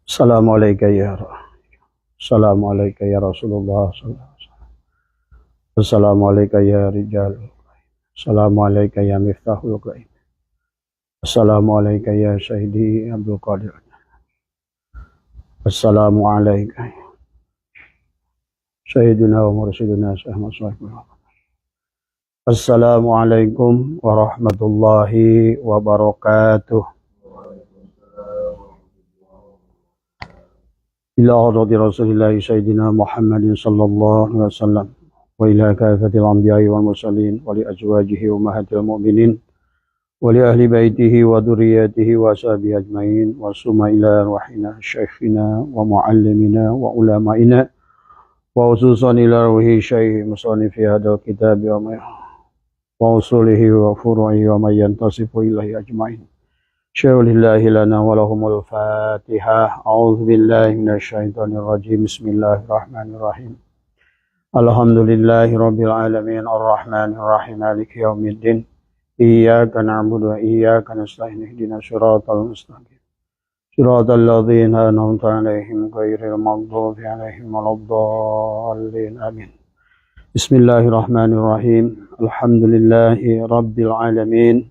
Assalamualaikum Assalamualaikum ya Rasulullah sallallahu alaihi wasallam. Assalamualaikum ya Rijal. Assalamualaikum ya Miftahul Ghaib. Assalamualaikum ya Syahidi Abdul Qadir. Assalamualaikum Sayyidina wa Mursyidina Syahmat Syahmat. Assalamualaikum warahmatullahi wabarakatuh. إلى حضرة رسول الله سيدنا محمد صلى الله عليه وسلم وإلى كافة الأنبياء والمرسلين ولأزواجه أمهات المؤمنين ولأهل بيته وذريته وأصحابه أجمعين وثم إلى روحنا شيخنا ومعلمنا وعلمائنا وخصوصا إلى روح شيخ مصنف هذا الكتاب وأصوله وفروعه ومن ينتصف إليه أجمعين. Syaulillahi lana walahumul fatihah. A'udzu billahi minasyaitonir rajim. Bismillahirrahmanirrahim. Alhamdulillahi rabbil alamin arrahmanir rahim maliki yaumiddin. Iyyaka na'budu wa iyyaka nasta'in ihdinas siratal mustaqim. Siratal ladzina an'amta 'alaihim ghairil maghdubi 'alaihim waladdallin. Amin. Bismillahirrahmanirrahim. Alhamdulillahi rabbil alamin.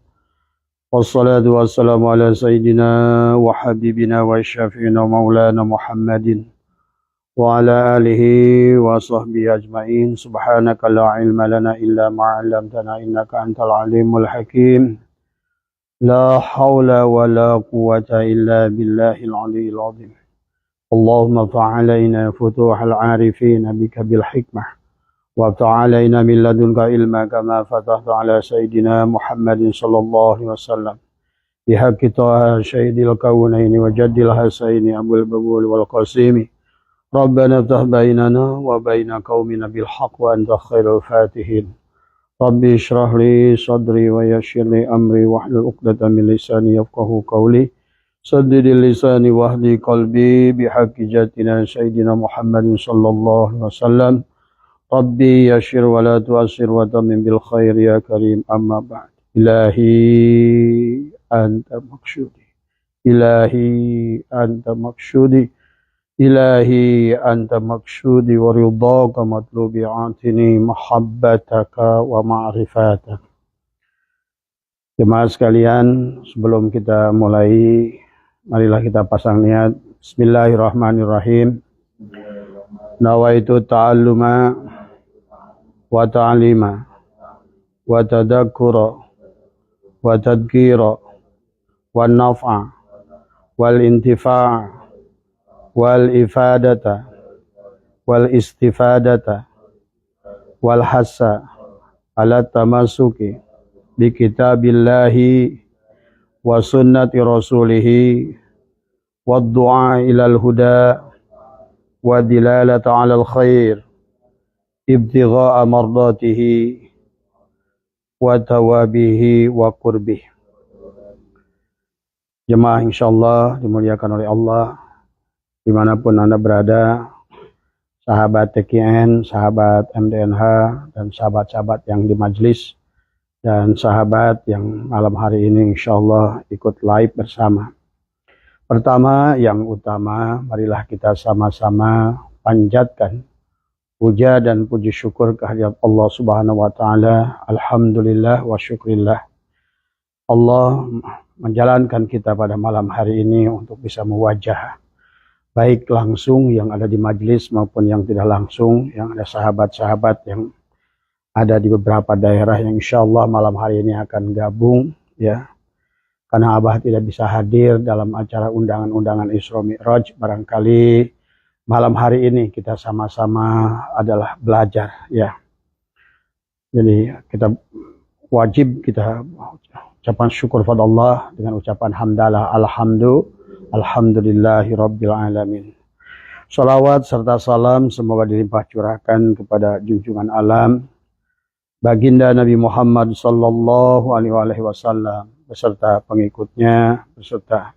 Wassalatu wassalamu ala sayyidina wa habibina wa syafi'ina maulana Muhammadin wa ala alihi wa sahbihi ajma'in. Subhanaka la ilma lana illa ma 'allamtana innaka antal alimul hakim. La hawla wa la quwwata illa billahil aliyyil azim. Allahumma fa'alaina futuhal 'arifin bika bil hikmah وافتح علينا من لدنك علما كما فتحت على سيدنا محمد صلى الله عليه وسلم بحق طه شهيد الكونين وجد الحسين أبو البغول والقاسم ربنا افتح بيننا وبين قومنا بالحق وأنت خير الفاتحين. ربي اشرح لي صدري ويسر لي أمري واحلل عقدة من لساني يفقهوا قولي سدد لساني واهدي قلبي بحق جاتنا سيدنا محمد صلى الله عليه وسلم. Rabbi yashir wa la tu'asir wa tamim bil khair ya karim amma ba'd. Ilahi anta maksudi. Ilahi anta maksudi. Ilahi anta maksudi wa ridhaka matlubi atini mahabbataka wa ma'rifataka. Jemaah sekalian, sebelum kita mulai, marilah kita pasang niat. Bismillahirrahmanirrahim. Nawaitu ta'alluma wa ta'lima wa tadakkura wa tadhkira wa naf'a wal intifa' wal ifadata wal istifadata wal hassa ala tamasuki bi kitabillahi wa sunnati rasulihi wa du'a ilal huda wa dilalata alal khair ibtigha'a mardatihi wa tawabihi wa qurbih. Jemaah insyaallah dimuliakan oleh Allah dimanapun Anda berada, sahabat TKN, sahabat MDNH, dan sahabat-sahabat yang di majlis, dan sahabat yang malam hari ini insyaallah ikut live bersama. Pertama, yang utama, marilah kita sama-sama panjatkan puja dan puji syukur kehadirat Allah Subhanahu wa taala. Alhamdulillah wa syukrillah. Allah menjalankan kita pada malam hari ini untuk bisa mewajah baik langsung yang ada di majelis maupun yang tidak langsung, yang ada sahabat-sahabat yang ada di beberapa daerah yang insyaallah malam hari ini akan gabung ya. Karena Abah tidak bisa hadir dalam acara undangan-undangan Isra Mi'raj, barangkali malam hari ini kita sama-sama adalah belajar ya. Jadi kita wajib kita ucapan syukur pada Allah dengan ucapan hamdalah alhamdulillahi rabbil alamin. Salawat serta salam semoga dilimpah curahkan kepada junjungan alam baginda Nabi Muhammad sallallahu alaihi wasallam beserta pengikutnya, beserta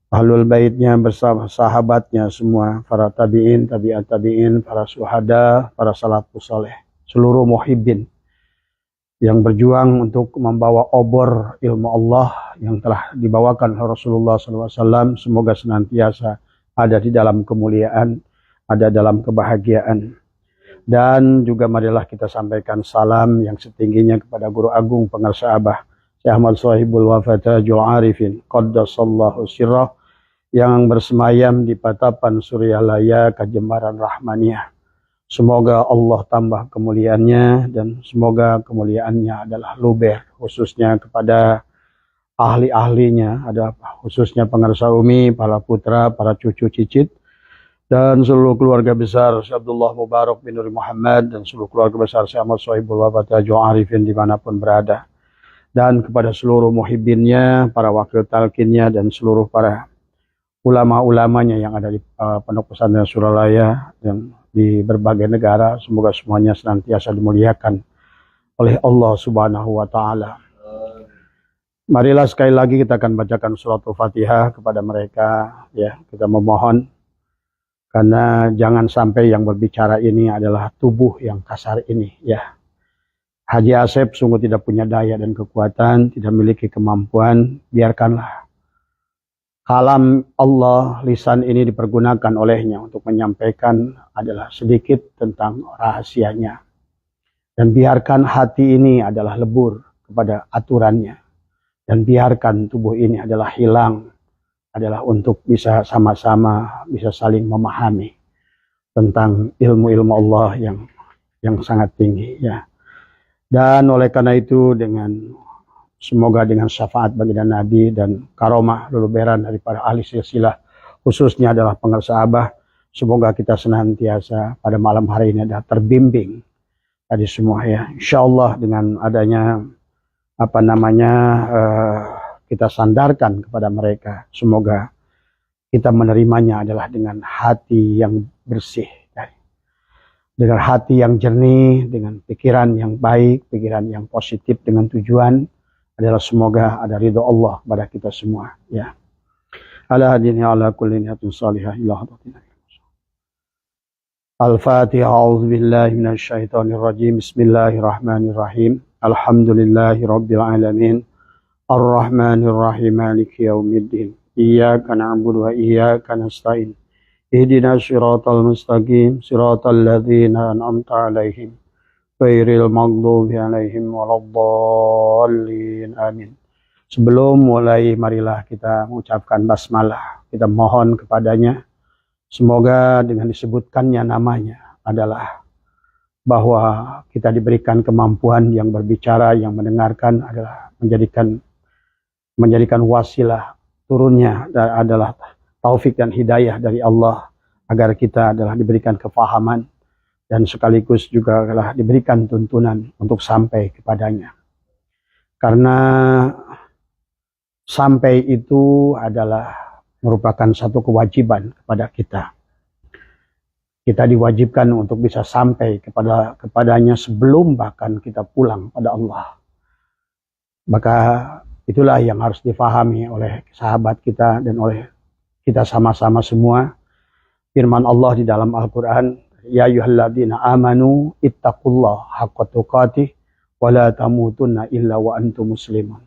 ahlul baitnya, bersama sahabatnya semua, para tabi'in, tabi'at tabi'in, para syuhada, para salafus saleh, seluruh muhibbin yang berjuang untuk membawa obor ilmu Allah yang telah dibawakan Rasulullah SAW. Semoga senantiasa ada di dalam kemuliaan, ada dalam kebahagiaan. Dan juga marilah kita sampaikan salam yang setingginya kepada Guru Agung Pengarsa Abah Syekh Ahmad Shahibul Wafatajul Arifin Qaddasallahu sirrah, yang bersemayam di patapan Suryalaya Kajembaran Rahmaniyah. Semoga Allah tambah kemuliaannya, dan semoga kemuliaannya adalah luber khususnya kepada ahli-ahlinya, ada khususnya Pengarsa Umi, para putra, para cucu cicit, dan seluruh keluarga besar Syekh Abdullah Mubarak bin Nuri Muhammad, dan seluruh keluarga besar Syekh Ahmad Shahibul Wafatajul Arifin dimanapun berada, dan kepada seluruh muhibbinnya, para wakil talkinnya, dan seluruh para ulama-ulamanya yang ada di Pondok Pesantren Suralaya dan di berbagai negara. Semoga semuanya senantiasa dimuliakan oleh Allah Subhanahu wa Ta'ala. Marilah sekali lagi kita akan bacakan surat Al-Fatihah kepada mereka, ya. Kita memohon, karena jangan sampai yang berbicara ini adalah tubuh yang kasar ini, ya. Haji Asep sungguh tidak punya daya dan kekuatan, tidak memiliki kemampuan. Biarkanlah kalam Allah, lisan ini dipergunakan olehnya untuk menyampaikan adalah sedikit tentang rahasianya. Dan biarkan hati ini adalah lebur kepada aturannya. Dan biarkan tubuh ini adalah hilang, adalah untuk bisa sama-sama, bisa saling memahami tentang ilmu-ilmu Allah yang sangat tinggi, ya. Dan oleh karena itu, semoga dengan syafaat baginda Nabi dan karomah luluberan dari para ahli silsilah, khususnya adalah Pengarsa Abah, semoga kita senantiasa pada malam hari ini adalah terbimbing tadi semua, ya. Insya Allah dengan adanya kita sandarkan kepada mereka, semoga kita menerimanya adalah dengan hati yang bersih, dengan hati yang jernih, dengan pikiran yang baik, pikiran yang positif, dengan tujuan adalah semoga ada ridho Allah pada kita semua, ya. Ala hadini ala kulli niyatin salihah ila hadratina. Al-Fatihah. A'udzubillahi minasyaitonir rajim. Bismillahirrahmanirrahim. Alhamdulillahi rabbil alamin. Ar-Rahmanir Rahim. Maliki yaumiddin. Iyyaka na'budu wa iyyaka nasta'in. Ihdinas siratal mustaqim, siratal ladzina an'amta 'alaihim ghairil maghdubi 'alaihim waladdallin. Amin. Sebelum mulai, marilah kita mengucapkan basmalah. Kita mohon kepadanya, semoga dengan disebutkannya namanya adalah bahwa kita diberikan kemampuan yang berbicara, yang mendengarkan, adalah menjadikan wasilah turunnya adalah taufik dan hidayah dari Allah, agar kita adalah diberikan kefahaman dan sekaligus juga adalah diberikan tuntunan untuk sampai kepadanya. Karena sampai itu adalah merupakan satu kewajiban kepada kita. Kita diwajibkan untuk bisa sampai kepadanya sebelum bahkan kita pulang pada Allah. Maka itulah yang harus difahami oleh sahabat kita dan oleh kita sama-sama semua. Firman Allah di dalam Al-Quran, ya ayyuhalladzina amanu ittaqullaha haqqa tuqatih wa la tamutunna illa wa antum muslimun.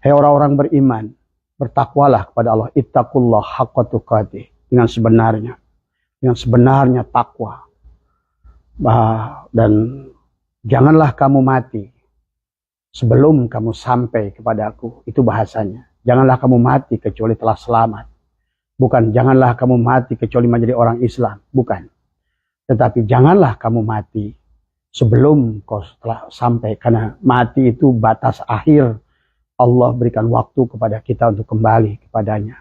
Hai orang-orang beriman, bertakwalah kepada Allah, ittaqullaha haqqa tuqatih, dengan sebenarnya takwa. Dan janganlah kamu mati sebelum kamu sampai kepadaku. Itu bahasanya. Janganlah kamu mati kecuali telah selamat. Bukan janganlah kamu mati kecuali menjadi orang Islam. Bukan. Tetapi janganlah kamu mati sebelum kau telah sampai. Karena mati itu batas akhir. Allah berikan waktu kepada kita untuk kembali kepadanya.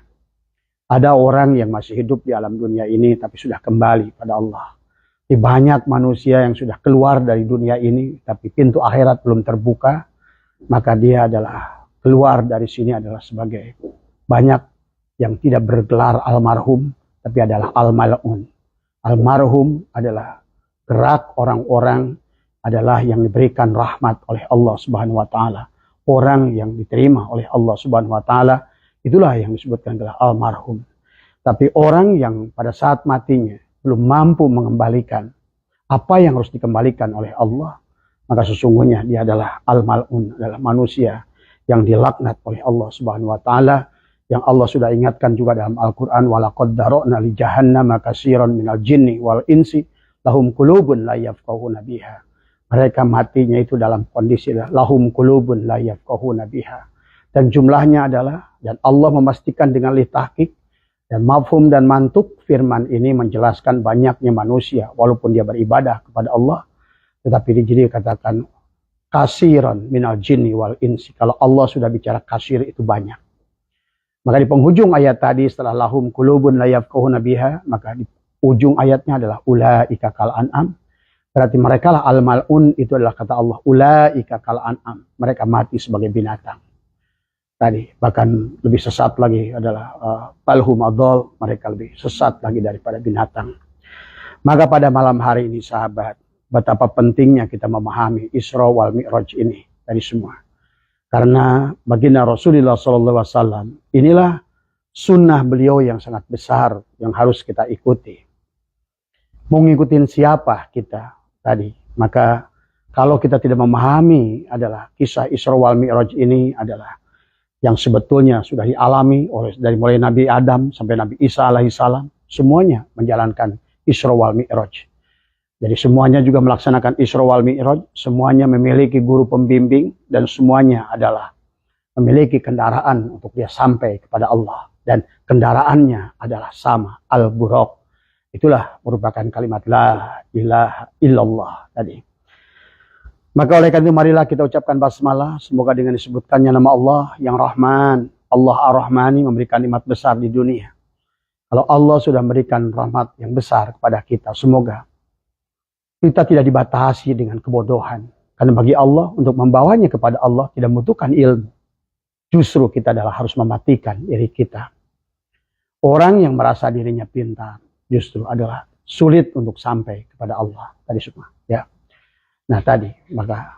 Ada orang yang masih hidup di alam dunia ini tapi sudah kembali pada Allah. Banyak manusia yang sudah keluar dari dunia ini tapi pintu akhirat belum terbuka. Maka dia adalah keluar dari sini adalah sebagai banyak yang tidak bergelar almarhum tapi adalah al-mal'un. Almarhum adalah gerak orang-orang adalah yang diberikan rahmat oleh Allah Subhanahu wa taala. Orang yang diterima oleh Allah Subhanahu wa taala, itulah yang disebutkan adalah almarhum. Tapi orang yang pada saat matinya belum mampu mengembalikan apa yang harus dikembalikan oleh Allah, maka sesungguhnya dia adalah al-mal'un, adalah manusia yang dilaknat oleh Allah Subhanahu wa taala, yang Allah sudah ingatkan juga dalam Al-Quran, walaqad dara'na li jahannama katsiran minal jinni wal insi lahum qulubun la yafqahuna biha. Mereka matinya itu dalam kondisi lahum qulubun la yafqahuna biha. Dan jumlahnya adalah, dan Allah memastikan dengan litahqiq dan mafhum dan mantuk, firman ini menjelaskan banyaknya manusia walaupun dia beribadah kepada Allah, tetapi di sini dikatakan katsiran minal jinni wal insi. Kalau Allah sudah bicara katsir itu banyak. Maka di penghujung ayat tadi setelah lahum qulubun la yafqahuna biha, maka di ujung ayatnya adalah ulaika kal an'am. Berarti mereka lah al-mal'un, itu adalah kata Allah, ulaika kal an'am. Mereka mati sebagai binatang. Tadi bahkan lebih sesat lagi adalah balhum adall, mereka lebih sesat lagi daripada binatang. Maka pada malam hari ini sahabat, betapa pentingnya kita memahami Isra wal Mi'raj ini dari semua. Karena baginda Rasulullah SAW, inilah sunnah beliau yang sangat besar yang harus kita ikuti. Mau ngikutin siapa kita tadi? Maka kalau kita tidak memahami adalah kisah Isra wal Mi'raj ini adalah yang sebetulnya sudah dialami oleh dari mulai Nabi Adam sampai Nabi Isa alaihissalam, semuanya menjalankan Isra wal Mi'raj. Jadi semuanya juga melaksanakan Isra wal Mi'raj, semuanya memiliki guru pembimbing, dan semuanya adalah memiliki kendaraan untuk dia sampai kepada Allah. Dan kendaraannya adalah sama, Al-Buraq. Itulah merupakan kalimat La ilaha illallah tadi. Maka oleh karena itu marilah kita ucapkan basmalah, semoga dengan disebutkannya nama Allah yang Rahman, Allah Ar-Rahmani, memberikan nikmat besar di dunia. Kalau Allah sudah memberikan rahmat yang besar kepada kita, semoga kita tidak dibatasi dengan kebodohan. Karena bagi Allah, untuk membawanya kepada Allah tidak membutuhkan ilmu. Justru kita adalah harus mematikan diri kita. Orang yang merasa dirinya pintar justru adalah sulit untuk sampai kepada Allah. Tadi semua. Ya. Nah tadi, maka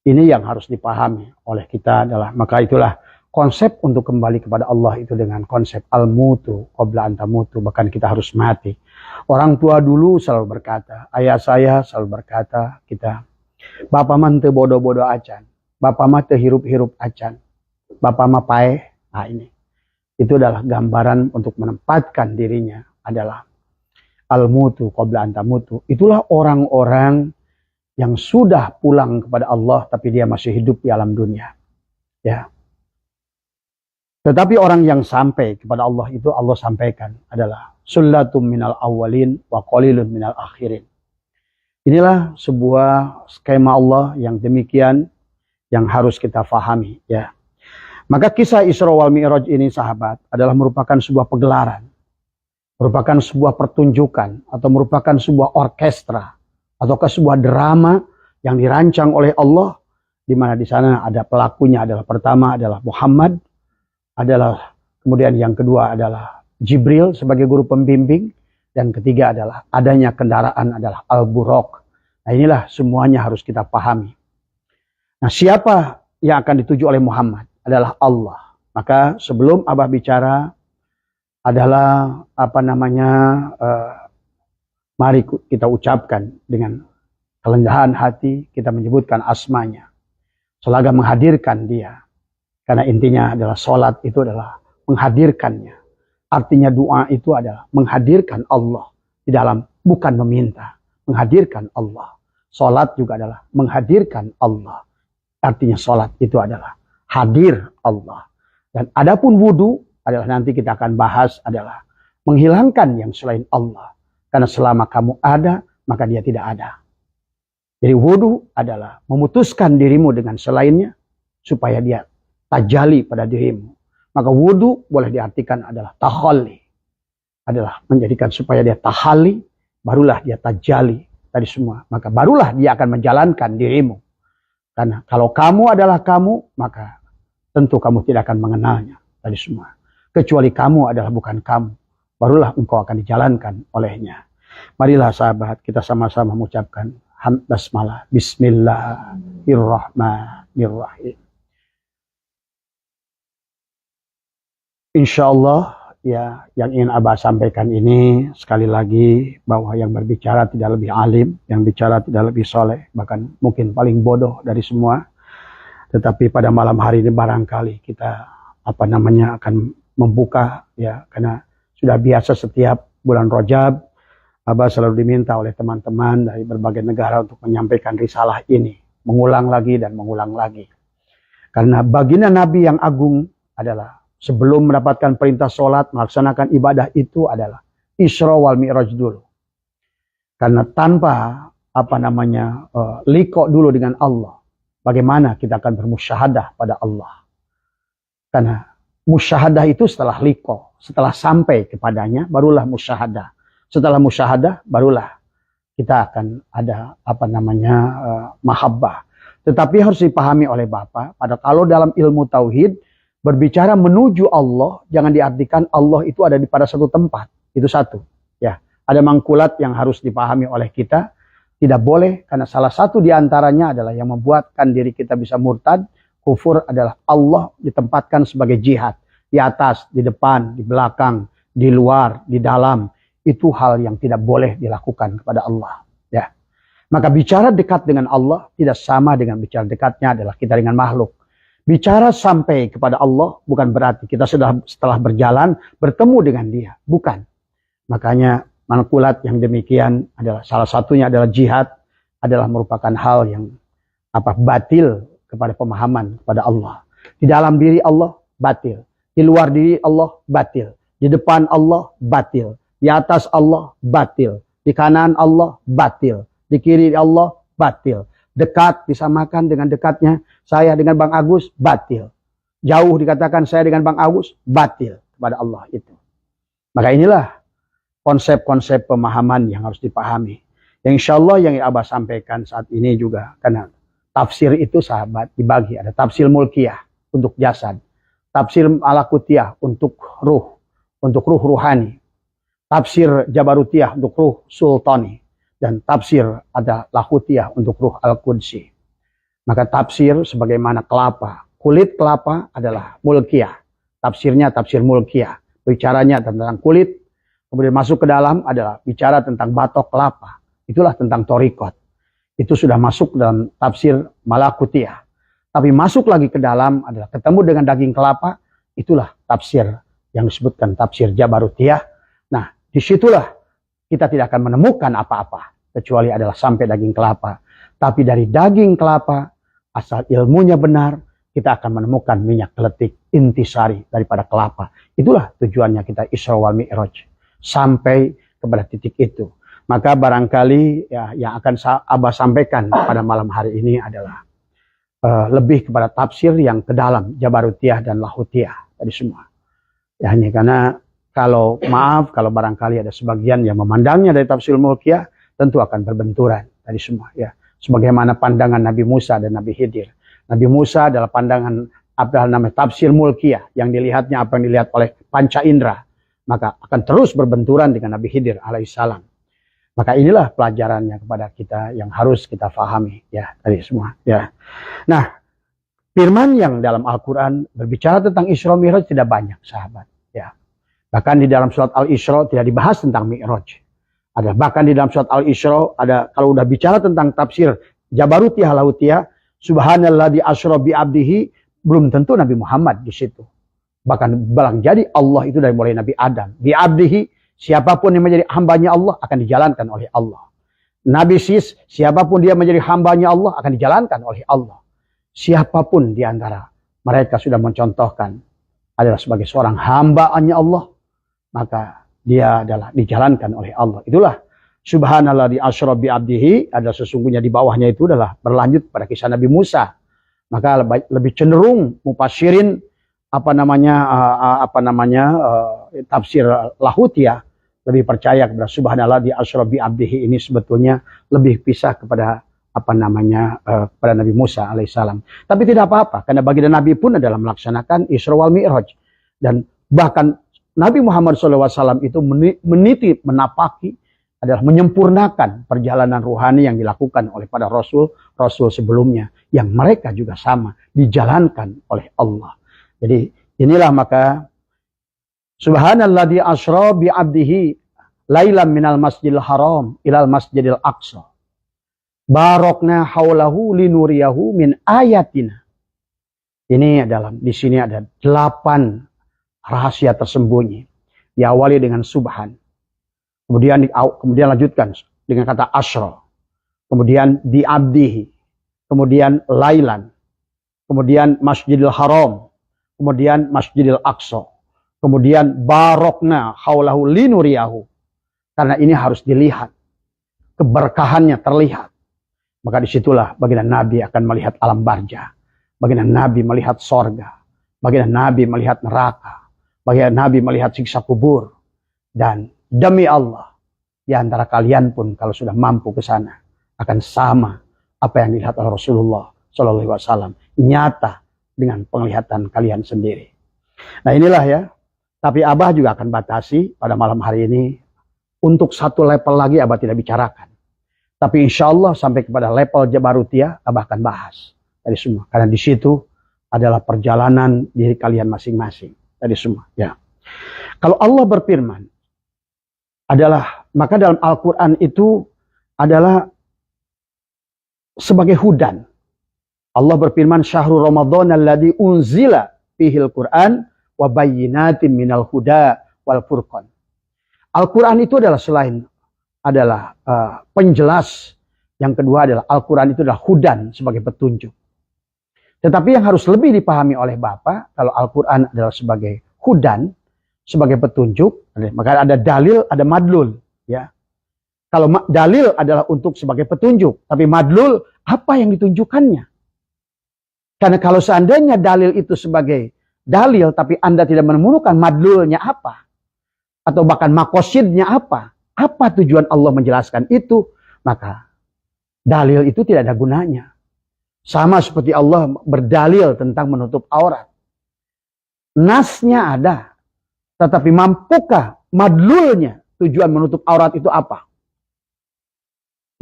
ini yang harus dipahami oleh kita adalah, maka itulah konsep untuk kembali kepada Allah itu dengan konsep al-mutu qabla an tamutu, bahkan kita harus mati. Orang tua dulu selalu berkata, ayah saya selalu berkata, kita, bapak mah teu bodoh-bodoh acan, bapak mah teu hirup-hirup acan, bapak mah paeh. Nah ini, itu adalah gambaran untuk menempatkan dirinya adalah al-mutu qabla an tamutu. Itulah orang-orang yang sudah pulang kepada Allah tapi dia masih hidup di alam dunia. Ya. Tetapi orang yang sampai kepada Allah itu Allah sampaikan adalah sullatum minal awwalin wa qalilun minal akhirin. Inilah sebuah skema Allah yang demikian yang harus kita fahami, ya. Maka kisah Isra wal Mi'raj ini sahabat adalah merupakan sebuah pegelaran, merupakan sebuah pertunjukan, atau merupakan sebuah orkestra, ataukah sebuah drama yang dirancang oleh Allah, di mana di sana ada pelakunya adalah pertama adalah Muhammad, adalah kemudian yang kedua adalah Jibril sebagai guru pembimbing, dan ketiga adalah adanya kendaraan adalah Al-Buraq. Nah inilah semuanya harus kita pahami. Nah siapa yang akan dituju oleh Muhammad? Adalah Allah. Maka sebelum Abah bicara adalah mari kita ucapkan dengan kelendahan hati, kita menyebutkan asmanya. Selaga menghadirkan dia. Karena intinya adalah sholat itu adalah menghadirkannya. Artinya doa itu adalah menghadirkan Allah di dalam, bukan meminta. Menghadirkan Allah. Sholat juga adalah menghadirkan Allah. Artinya sholat itu adalah hadir Allah. Dan adapun wudhu adalah nanti kita akan bahas adalah menghilangkan yang selain Allah. Karena selama kamu ada, maka dia tidak ada. Jadi wudhu adalah memutuskan dirimu dengan selainnya supaya dia tajali pada dirimu. Maka wudhu boleh diartikan adalah tahalli. Adalah menjadikan supaya dia tahalli, barulah dia tajali tadi semua. Maka barulah dia akan menjalankan dirimu. Karena kalau kamu adalah kamu, maka tentu kamu tidak akan mengenalnya tadi semua. Kecuali kamu adalah bukan kamu, barulah engkau akan dijalankan olehnya. Marilah sahabat, kita sama-sama mengucapkan basmalah. Bismillahirrahmanirrahim. Insya Allah ya, yang ingin Abah sampaikan ini sekali lagi bahwa yang berbicara tidak lebih alim, yang bicara tidak lebih soleh, bahkan mungkin paling bodoh dari semua. Tetapi pada malam hari ini barangkali kita akan membuka ya, karena sudah biasa setiap bulan Rajab Abah selalu diminta oleh teman-teman dari berbagai negara untuk menyampaikan risalah ini, mengulang lagi dan mengulang lagi. Karena baginda Nabi yang agung adalah sebelum mendapatkan perintah sholat, melaksanakan ibadah itu adalah Isra wal Mi'raj dulu. Karena tanpa liqa dulu dengan Allah, bagaimana kita akan bermusyahadah pada Allah? Karena musyahadah itu setelah liqa, setelah sampai kepadanya barulah musyahadah. Setelah musyahadah barulah kita akan ada mahabbah. Tetapi harus dipahami oleh Bapak, kalau dalam ilmu tauhid berbicara menuju Allah, jangan diartikan Allah itu ada pada satu tempat. Itu satu. Ya, ada mangkulat yang harus dipahami oleh kita. Tidak boleh, karena salah satu diantaranya adalah yang membuatkan diri kita bisa murtad, kufur adalah Allah ditempatkan sebagai jihad. Di atas, di depan, di belakang, di luar, di dalam. Itu hal yang tidak boleh dilakukan kepada Allah. Ya. Maka bicara dekat dengan Allah tidak sama dengan bicara dekatnya adalah kita dengan makhluk. Bicara sampai kepada Allah bukan berarti kita setelah berjalan bertemu dengan dia. Bukan. Makanya mankulat yang demikian adalah salah satunya adalah jihad, adalah merupakan hal yang batil kepada pemahaman kepada Allah. Di dalam diri Allah batil, di luar diri Allah batil, di depan Allah batil, di atas Allah batil, di kanan Allah batil, di kiri Allah batil. Dekat disamakan dengan dekatnya saya dengan Bang Agus batil. Jauh dikatakan saya dengan Bang Agus batil kepada Allah itu. Maka inilah konsep-konsep pemahaman yang harus dipahami. Yang insya Allah yang Abah sampaikan saat ini juga, karena tafsir itu sahabat dibagi. Ada tafsir mulkiyah untuk jasad, tafsir malakutiyah untuk ruh ruhani, tafsir jabarutiyah untuk ruh sultani, dan tafsir ada lahutiyah untuk ruh al-qudsi. Maka tafsir sebagaimana kelapa, kulit kelapa adalah mulkiyah. Tafsirnya tafsir mulkiyah, bicaranya tentang kulit. Kemudian masuk ke dalam adalah bicara tentang batok kelapa. Itulah tentang torikot. Itu sudah masuk dalam tafsir malakutiyah. Tapi masuk lagi ke dalam adalah ketemu dengan daging kelapa. Itulah tafsir yang disebutkan tafsir jabarutiyah. Nah, disitulah kita tidak akan menemukan apa-apa. Kecuali adalah sampai daging kelapa. Tapi dari daging kelapa, asal ilmunya benar, kita akan menemukan minyak keletik intisari daripada kelapa. Itulah tujuannya kita Isra wal Mi'raj. Sampai kepada titik itu. Maka barangkali ya, yang akan Abah sampaikan pada malam hari ini adalah lebih kepada tafsir yang ke dalam jabarutiyah dan lahutiyah tadi semua. Ya, hanya karena kalau barangkali ada sebagian yang memandangnya dari tafsir mulkiyah, tentu akan berbenturan tadi semua. Ya, sebagaimana pandangan Nabi Musa dan Nabi Khidir. Nabi Musa adalah pandangan namanya tafsir mulkiyah yang dilihatnya apa yang dilihat oleh panca indera. Maka akan terus berbenturan dengan Nabi Khidir alaihissalam. Maka inilah pelajarannya kepada kita yang harus kita fahami ya tadi semua ya. Nah, firman yang dalam Al-Qur'an berbicara tentang Isra Mi'raj tidak banyak sahabat ya. Bahkan di dalam surat Al-Isra tidak dibahas tentang Mi'raj. Ada bahkan di dalam surat Al-Isra ada kalau udah bicara tentang tafsir jabarutiyah lahutiyah, subhanalladzi asra bi abdihi, belum tentu Nabi Muhammad di situ. Bahkan balang jadi Allah itu dari mulai Nabi Adam. Di abdihi, siapapun yang menjadi hambanya Allah akan dijalankan oleh Allah. Nabi Sis, siapapun dia menjadi hambanya Allah akan dijalankan oleh Allah. Siapapun di antara mereka sudah mencontohkan adalah sebagai seorang hambanya Allah, maka dia adalah dijalankan oleh Allah. Itulah subhanallah di asra bi abdihi, adalah sesungguhnya di bawahnya itu adalah berlanjut pada kisah Nabi Musa. Maka lebih cenderung mufasyirin tafsir lahutiyah lebih percaya kepada subhanallah di asra bi abdihi ini sebetulnya lebih pisah kepada pada Nabi Musa alaihissalam. Tapi tidak apa-apa karena baginda Nabi pun adalah melaksanakan Isra wal Mi'raj, dan bahkan Nabi Muhammad SAW itu menapaki adalah menyempurnakan perjalanan ruhani yang dilakukan oleh para rasul sebelumnya yang mereka juga sama dijalankan oleh Allah. Jadi inilah maka subhanalladzi asra bi 'abdihi lailan minal masjidil haram ilal masjidil aqsa barokna haulahu linuriyahu min ayatina. Ini adalah di sini ada 8 rahasia tersembunyi. Diawali dengan subhan. Kemudian lanjutkan dengan kata asyra. Kemudian di abdihi. Kemudian lailan. Kemudian Masjidil Haram. Kemudian Masjidil Aqsa. Kemudian barokna haulahu linuriyahu. Karena ini harus dilihat. Keberkahannya terlihat. Maka disitulah baginda Nabi akan melihat alam barzah. Baginda Nabi melihat sorga. Baginda Nabi melihat neraka. Baginda Nabi melihat siksa kubur. Dan demi Allah, di antara kalian pun kalau sudah mampu ke sana, akan sama apa yang dilihat oleh Rasulullah SAW. Nyata dengan penglihatan kalian sendiri. Nah inilah ya. Tapi Abah juga akan batasi pada malam hari ini. Untuk satu level lagi Abah tidak bicarakan. Tapi insya Allah sampai kepada level Jabarutiyah Abah akan bahas. Tadi semua. Karena di situ adalah perjalanan diri kalian masing-masing. Tadi semua. Ya. Kalau Allah berfirman. Maka dalam Al-Quran itu adalah sebagai hudan. Allah berfirman. Syahrul Ramadan alladhi unzila fihil Quran. Wa bayyinatim minal huda wal furqan. Al-Quran itu adalah penjelas. Yang kedua adalah Al-Quran itu adalah hudan sebagai petunjuk. Tetapi yang harus lebih dipahami oleh Bapak, kalau Al-Quran adalah sebagai hudan, sebagai petunjuk, maka ada dalil, ada madlul. Ya. Kalau dalil adalah untuk sebagai petunjuk, tapi madlul, apa yang ditunjukkannya? Karena kalau seandainya dalil itu sebagai dalil, tapi Anda tidak menemukan madlulnya apa? Atau bahkan makosidnya apa? Apa tujuan Allah menjelaskan itu? Maka dalil itu tidak ada gunanya. Sama seperti Allah berdalil tentang menutup aurat. Nasnya ada. Tetapi mampukah madlulnya tujuan menutup aurat itu apa?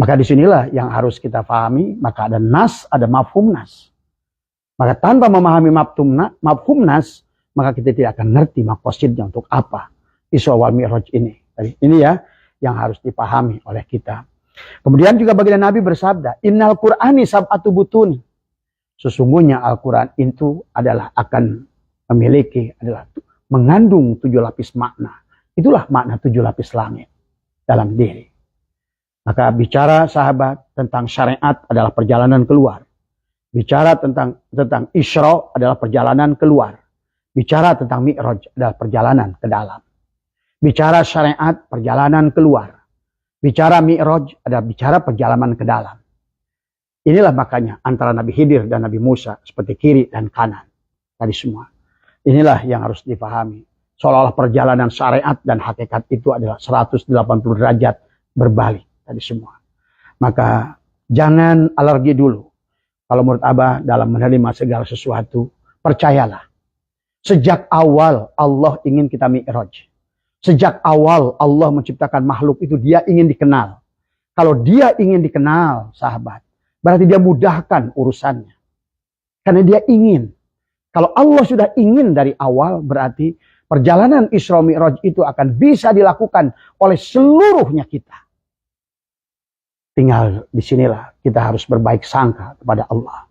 Maka disinilah yang harus kita pahami. Maka ada nas, ada mafhum nas. Maka tanpa memahami mafhum nas, maka kita tidak akan ngerti makosidnya untuk apa. Isra wal Mi'raj ini. Ini ya yang harus dipahami oleh kita. Kemudian juga baginda Nabi bersabda, Innal Qur'ani sab'atu butun. Sesungguhnya Al-Quran itu akan mengandung 7 lapis makna. Itulah makna 7 lapis langit dalam diri. Maka bicara sahabat tentang syariat adalah perjalanan keluar. Bicara tentang Isra adalah perjalanan keluar. Bicara tentang Mi'raj adalah perjalanan ke dalam. Bicara syariat perjalanan keluar. Bicara Mi'raj adalah bicara perjalanan ke dalam. Inilah makanya antara Nabi Khidir dan Nabi Musa seperti kiri dan kanan. Tadi semua. Inilah yang harus dipahami. Seolah-olah perjalanan syariat dan hakikat itu adalah 180 derajat berbalik. Tadi semua. Maka jangan alergi dulu. Kalau menurut Abah dalam menerima segala sesuatu, percayalah. Sejak awal Allah ingin kita Mi'raj. Sejak awal Allah menciptakan makhluk itu dia ingin dikenal. Kalau dia ingin dikenal, sahabat, berarti dia mudahkan urusannya. Karena dia ingin. Kalau Allah sudah ingin dari awal, berarti perjalanan Isra Mi'raj itu akan bisa dilakukan oleh seluruhnya kita. Tinggal disinilah kita harus berbaik sangka kepada Allah.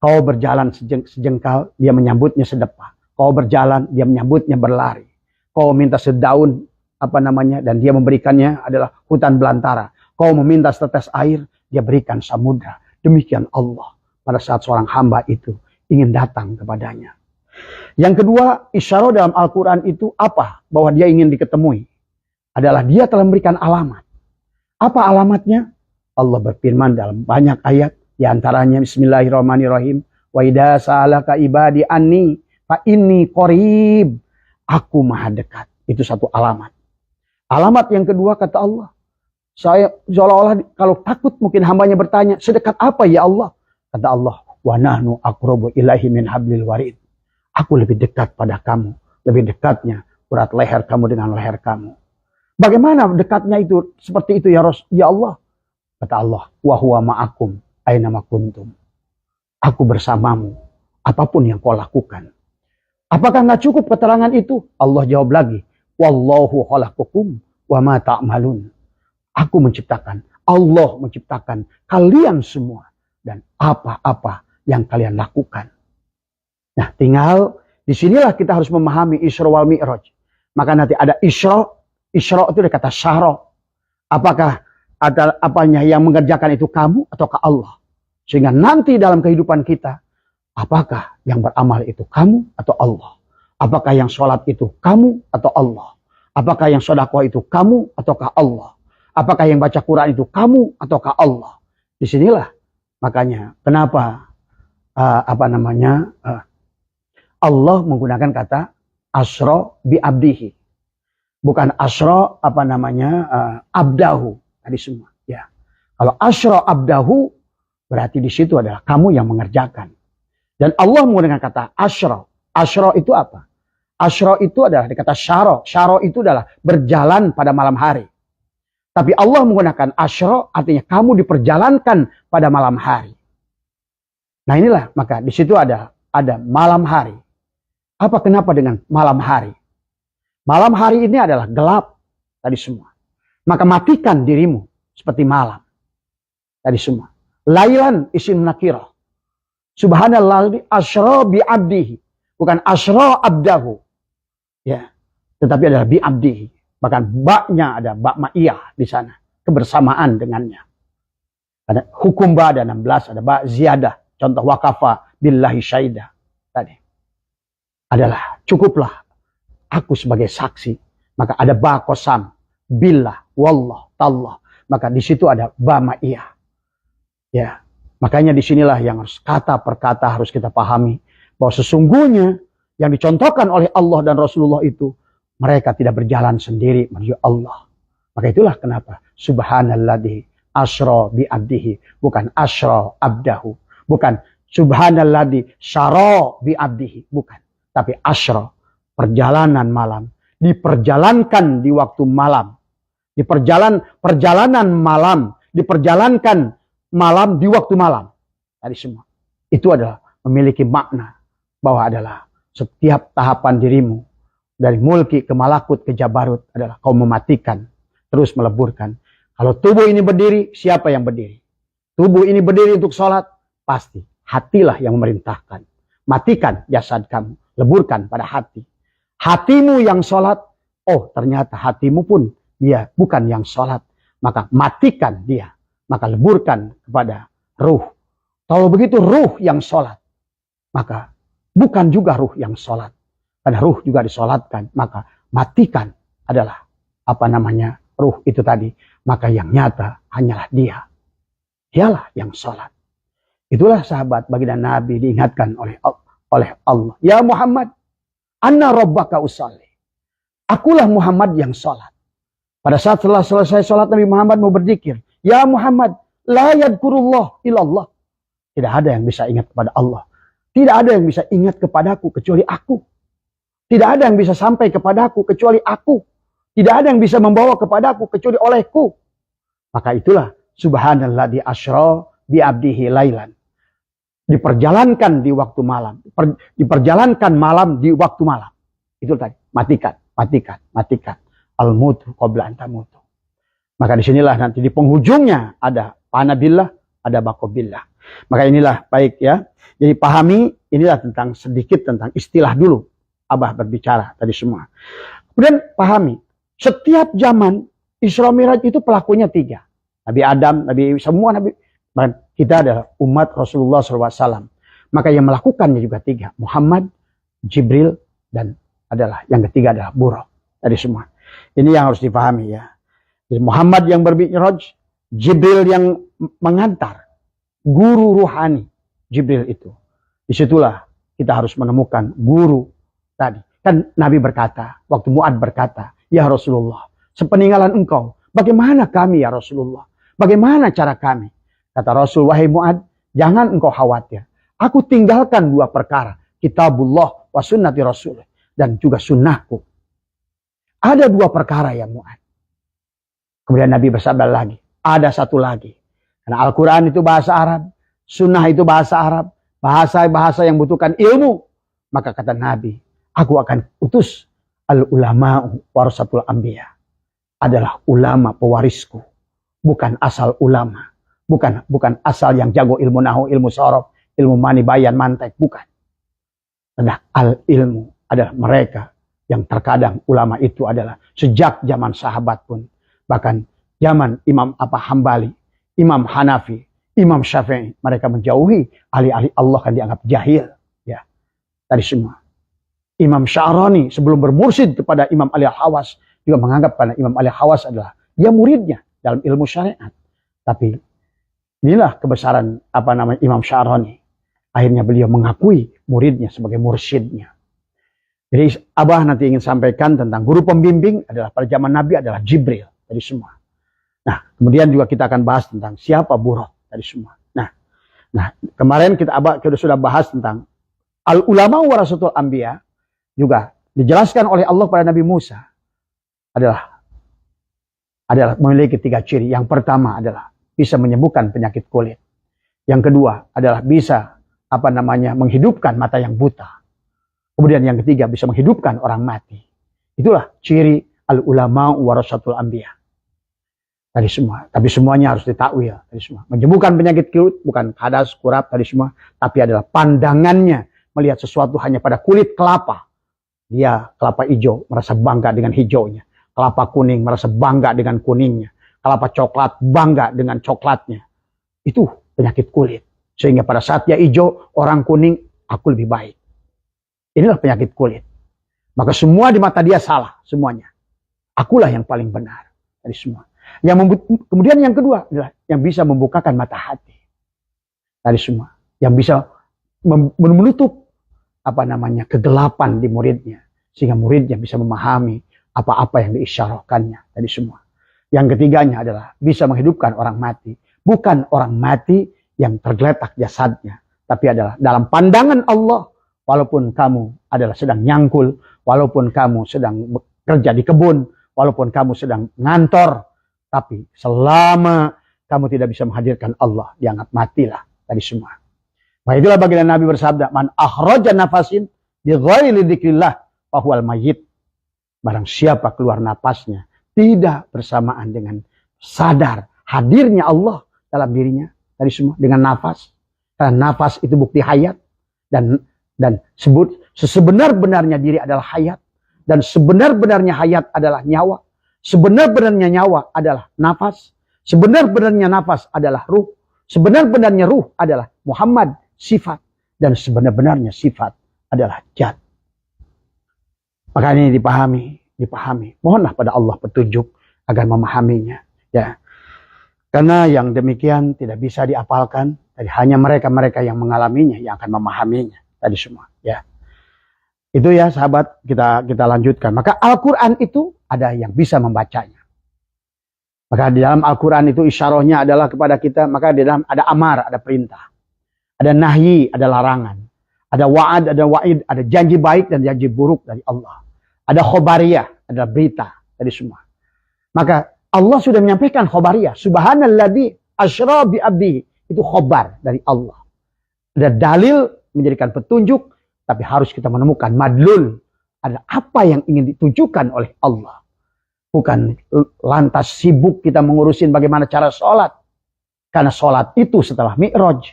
Kau berjalan sejengkal, dia menyambutnya sedepah. Kau berjalan, dia menyambutnya berlari. Kau minta sedaun dan dia memberikannya adalah hutan belantara. Kau meminta setetes air, dia berikan samudra. Demikian Allah pada saat seorang hamba itu ingin datang kepadanya. Yang kedua, isyarat dalam Al-Quran itu apa? Bahwa dia ingin diketemui. Adalah dia telah memberikan alamat. Apa alamatnya? Allah berfirman dalam banyak ayat. Di antaranya Bismillahirrahmanirrahim. Wa idza sa'alaka ibadi anni fa inni qarib. Aku maha dekat. Itu satu alamat. Alamat yang kedua kata Allah. Saya seolah-olah kalau takut mungkin hambanya bertanya, sedekat apa ya Allah? Kata Allah, wa nahnu aqrabu ilaihi min hablil warid. Aku lebih dekat pada kamu, lebih dekatnya urat leher kamu dengan leher kamu. Bagaimana dekatnya itu seperti itu ya Allah? Kata Allah, wa huwa ma'akum aina ma kuntum. Aku bersamamu apapun yang kau lakukan. Apakah nggak cukup keterangan itu? Allah jawab lagi, wallahu khalaqakum wa ma ta'malun. Aku menciptakan, Allah menciptakan kalian semua dan apa-apa yang kalian lakukan. Nah, tinggal disinilah kita harus memahami Isra wal Mi'raj. Maka nanti ada Isra. Isra itu dari kata syara. Apakah ada apanya yang mengerjakan itu kamu ataukah Allah? Sehingga nanti dalam kehidupan kita, apakah yang beramal itu kamu atau Allah? Apakah yang sholat itu kamu atau Allah? Apakah yang sedekah itu kamu ataukah Allah? Apakah yang baca Quran itu kamu ataukah Allah? Disinilah makanya kenapa Allah menggunakan kata asra bi abdihi, bukan asra abdahu tadi semua. Ya, kalau asra abdahu berarti di situ adalah kamu yang mengerjakan. Dan Allah menggunakan kata asra. Asra itu apa? Asra itu adalah kata syara. Syara itu adalah berjalan pada malam hari. Tapi Allah menggunakan asra artinya kamu diperjalankan pada malam hari. Nah inilah maka di situ ada malam hari. Kenapa dengan malam hari? Malam hari ini adalah gelap tadi semua. Maka matikan dirimu seperti malam tadi semua. Lailan isim nakirah. Subhanallah asra bi abdihi, bukan asra abdahu. Ya, tetapi adalah bi abdihi. Bahkan baknya ada bak ma'iyah di sana, kebersamaan dengannya. Ada hukum ba ada 16, ada ba ziyadah. Contoh wakafa billahi syaidah tadi. Adalah cukuplah aku sebagai saksi. Maka ada ba qasam billah wallah tallah. Maka di situ ada ba ma'iyah. Ya, makanya disinilah yang harus kata per kata harus kita pahami bahwa sesungguhnya yang dicontohkan oleh Allah dan Rasulullah itu mereka tidak berjalan sendiri menuju Allah. Maka itulah kenapa subhanalladzi asra bi abdihi, bukan asra abdahu, bukan subhanalladzi syara bi abdihi, bukan. Tapi asra, perjalanan malam, diperjalankan di waktu malam. Perjalanan malam, diperjalankan malam di waktu malam. Tadi semua. Itu adalah memiliki makna bahwa adalah setiap tahapan dirimu dari mulki ke malakut ke jabarut adalah kau mematikan, terus meleburkan. Kalau tubuh ini berdiri, siapa yang berdiri? Tubuh ini berdiri untuk sholat, pasti hatilah yang memerintahkan. Matikan jasad kamu, leburkan pada hati. Hatimu yang sholat, oh ternyata hatimu pun dia bukan yang sholat. Maka matikan dia, maka leburkan kepada ruh. Kalau begitu ruh yang sholat, maka bukan juga ruh yang sholat. Karena ruh juga disolatkan, maka matikan adalah ruh itu tadi. Maka yang nyata hanyalah dia. Dialah yang sholat. Itulah sahabat baginda Nabi diingatkan oleh Allah. Ya Muhammad, anna rabbaka usalli. Akulah Muhammad yang sholat. Pada saat setelah selesai sholat Nabi Muhammad mau berzikir. Ya Muhammad, la yadkurullah ilallah. Tidak ada yang bisa ingat kepada Allah. Tidak ada yang bisa ingat kepadaku kecuali aku. Tidak ada yang bisa sampai kepadaku kecuali aku. Tidak ada yang bisa membawa kepadaku kecuali olehku. Maka itulah subhanalladzi asra bi abdihi lailan. Diperjalankan di waktu malam. Diperjalankan malam di waktu malam. Itu tadi. Matikan. Al-mutu qabla an tamutu. Maka disinilah nanti di penghujungnya ada panabillah, ada bakobillah. Maka inilah baik ya. Jadi pahami inilah sedikit tentang istilah dulu. Abah berbicara tadi semua. Kemudian pahami. Setiap zaman Isra Mi'raj itu pelakunya 3. Nabi Adam, semua Nabi. Kita adalah umat Rasulullah SAW. Maka yang melakukannya juga 3. Muhammad, Jibril, dan adalah yang ketiga adalah Buraq. Tadi semua. Ini yang harus dipahami ya. Jadi Muhammad yang bermi'raj, Jibril yang mengantar. Guru ruhani Jibril itu. Disitulah kita harus menemukan guru tadi. Kan Nabi berkata, waktu Mu'ad berkata, ya Rasulullah, sepeninggalan engkau, bagaimana kami ya Rasulullah? Bagaimana cara kami? Kata Rasul, wahai Mu'ad, jangan engkau khawatir. Aku tinggalkan 2 perkara. Kitabullah wa sunnati Rasul. Dan juga sunnahku. Ada 2 perkara ya Mu'ad. Kemudian Nabi bersabda lagi. Ada 1 lagi. Karena Al-Quran itu bahasa Arab. Sunnah itu bahasa Arab. Bahasa yang butuhkan ilmu. Maka kata Nabi, aku akan utus al-ulama'u warasatul anbiya. Adalah ulama pewarisku. Bukan asal ulama. Bukan asal yang jago ilmu nahu, ilmu sorof, ilmu mani, bayan, mantek. Bukan. Adalah al-ilmu, adalah mereka yang terkadang ulama itu adalah sejak zaman sahabat pun, bahkan zaman Imam Hambali, Imam Hanafi, Imam Syafi'i, mereka menjauhi ahli-ahli Allah kan dianggap jahil. Ya, tadi semua. Imam Sya'rani sebelum bermursyid kepada Imam Ali Al-Hawas juga menganggap karena Imam Ali Al-Hawas adalah dia muridnya dalam ilmu syariat. Tapi inilah kebesaran Imam Sya'rani. Akhirnya beliau mengakui muridnya sebagai mursyidnya. Jadi Abah nanti ingin sampaikan tentang guru pembimbing adalah pada zaman Nabi adalah Jibril tadi semua. Nah, kemudian juga kita akan bahas tentang siapa Buraq tadi semua. Nah, kemarin kita sudah bahas tentang al-ulama warasatul anbiya, juga dijelaskan oleh Allah pada Nabi Musa adalah memiliki 3 ciri. Yang pertama adalah bisa menyembuhkan penyakit kulit. Yang kedua adalah bisa menghidupkan mata yang buta. Kemudian yang ketiga bisa menghidupkan orang mati. Itulah ciri al-ulama warasatul anbiya. Tadi semua, tapi semuanya harus ditakwil. Tadi semua, menyembuhkan penyakit kulit bukan hadas, kurap tadi semua, tapi adalah pandangannya melihat sesuatu hanya pada kulit kelapa. Dia kelapa hijau merasa bangga dengan hijaunya, kelapa kuning merasa bangga dengan kuningnya, kelapa coklat bangga dengan coklatnya. Itu penyakit kulit. Sehingga pada saat dia hijau, orang kuning, aku lebih baik. Inilah penyakit kulit. Maka semua di mata dia salah, semuanya. Akulah yang paling benar dari semua. Kemudian yang kedua adalah yang bisa membukakan mata hati dari semua, yang bisa menutup kegelapan di muridnya, sehingga muridnya bisa memahami apa-apa yang diisyarahkannya tadi semua. Yang ketiganya adalah bisa menghidupkan orang mati, bukan orang mati yang tergeletak jasadnya, tapi adalah dalam pandangan Allah. Walaupun kamu adalah sedang nyangkul, walaupun kamu sedang bekerja di kebun, walaupun kamu sedang ngantor, tapi selama kamu tidak bisa menghadirkan Allah, dianggap matilah tadi semua. Nah, itulah baginda Nabi bersabda, man akhraja nafasin bi ghairi dzikrillah fa huwal mayyit. Barang siapa keluar napasnya tidak bersamaan dengan sadar hadirnya Allah dalam dirinya tadi semua dengan nafas. Karena nafas itu bukti hayat, dan sebenar-benarnya diri adalah hayat, dan sebenar-benarnya hayat adalah nyawa. Sebenar-benarnya nyawa adalah nafas. Sebenar-benarnya nafas adalah ruh. Sebenar-benarnya ruh adalah Muhammad, sifat. Dan sebenar-benarnya sifat adalah zat. Maka ini dipahami. Mohonlah pada Allah petunjuk agar memahaminya. Ya. Karena yang demikian tidak bisa diapalkan. Jadi hanya mereka-mereka yang mengalaminya yang akan memahaminya. Tadi semua. Ya. Itu ya sahabat, kita lanjutkan. Maka Al-Quran itu ada yang bisa membacanya. Maka di dalam Al-Quran itu isyarahnya adalah kepada kita. Maka di dalam ada amar, ada perintah. Ada nahyi, ada larangan. Ada wa'ad, ada wa'id. Ada janji baik dan janji buruk dari Allah. Ada khobariyah, ada berita. Tadi semua. Maka Allah sudah menyampaikan khobariyah. Subhanalladzi asra bi abdihi. Itu khobar dari Allah. Ada dalil menjadikan petunjuk. Tapi harus kita menemukan madlul. Ada apa yang ingin ditujukan oleh Allah. Bukan lantas sibuk kita mengurusin bagaimana cara sholat. Karena sholat itu setelah mi'raj.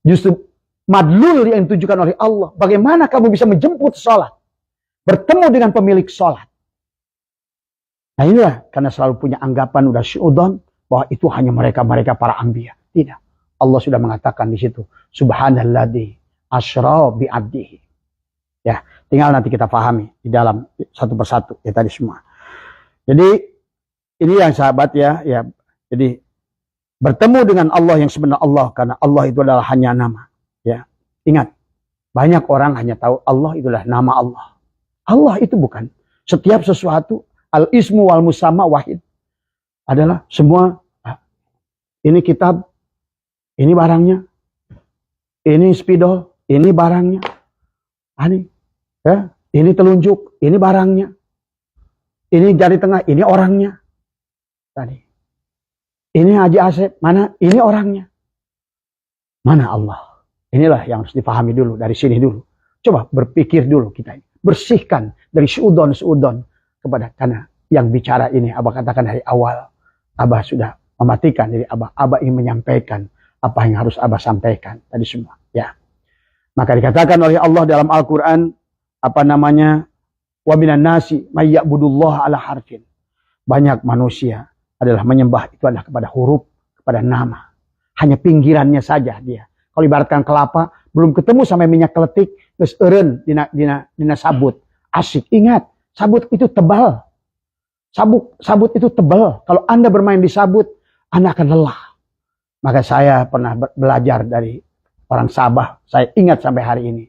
Justru madlul yang ditujukan oleh Allah. Bagaimana kamu bisa menjemput sholat. Bertemu dengan pemilik sholat. Nah inilah karena selalu punya anggapan udah syudon. Bahwa itu hanya mereka-mereka para anbiya. Tidak. Allah sudah mengatakan di situ. Subhanalladzi asra bi abdihi. Ya, tinggal nanti kita pahami di dalam satu persatu ya tadi semua. Jadi ini yang sahabat ya. Jadi bertemu dengan Allah yang sebenar Allah karena Allah itu adalah hanya nama. Ya, ingat banyak orang hanya tahu Allah itulah nama Allah. Allah itu bukan setiap sesuatu al-ismu wal musamma wahid adalah semua. Ini kitab, ini barangnya, ini spidol. Ini barangnya, ini telunjuk, ini barangnya, ini jari tengah, ini orangnya. Tadi, ini Haji Asep, mana? Ini orangnya, mana Allah? Inilah yang harus dipahami dulu dari sini dulu. Coba berpikir dulu kita ini, bersihkan dari seudon kepada karena yang bicara ini. Abah katakan dari awal, Abah sudah mematikan diri Abah. Abah ingin menyampaikan apa yang harus Abah sampaikan tadi semua. Ya. Maka dikatakan oleh Allah dalam Al-Quran, wa minan nasi may ya'budullaha ala harfin. Banyak manusia adalah menyembah itu adalah kepada huruf, kepada nama. Hanya pinggirannya saja dia. Kalau ibaratkan kelapa, belum ketemu sampai minyak keletik, terus eureun dina sabut. Asik. Ingat, sabut itu tebal. Sabut itu tebal. Kalau Anda bermain di sabut, Anda akan lelah. Maka saya pernah belajar dari orang Sabah. Saya ingat sampai hari ini.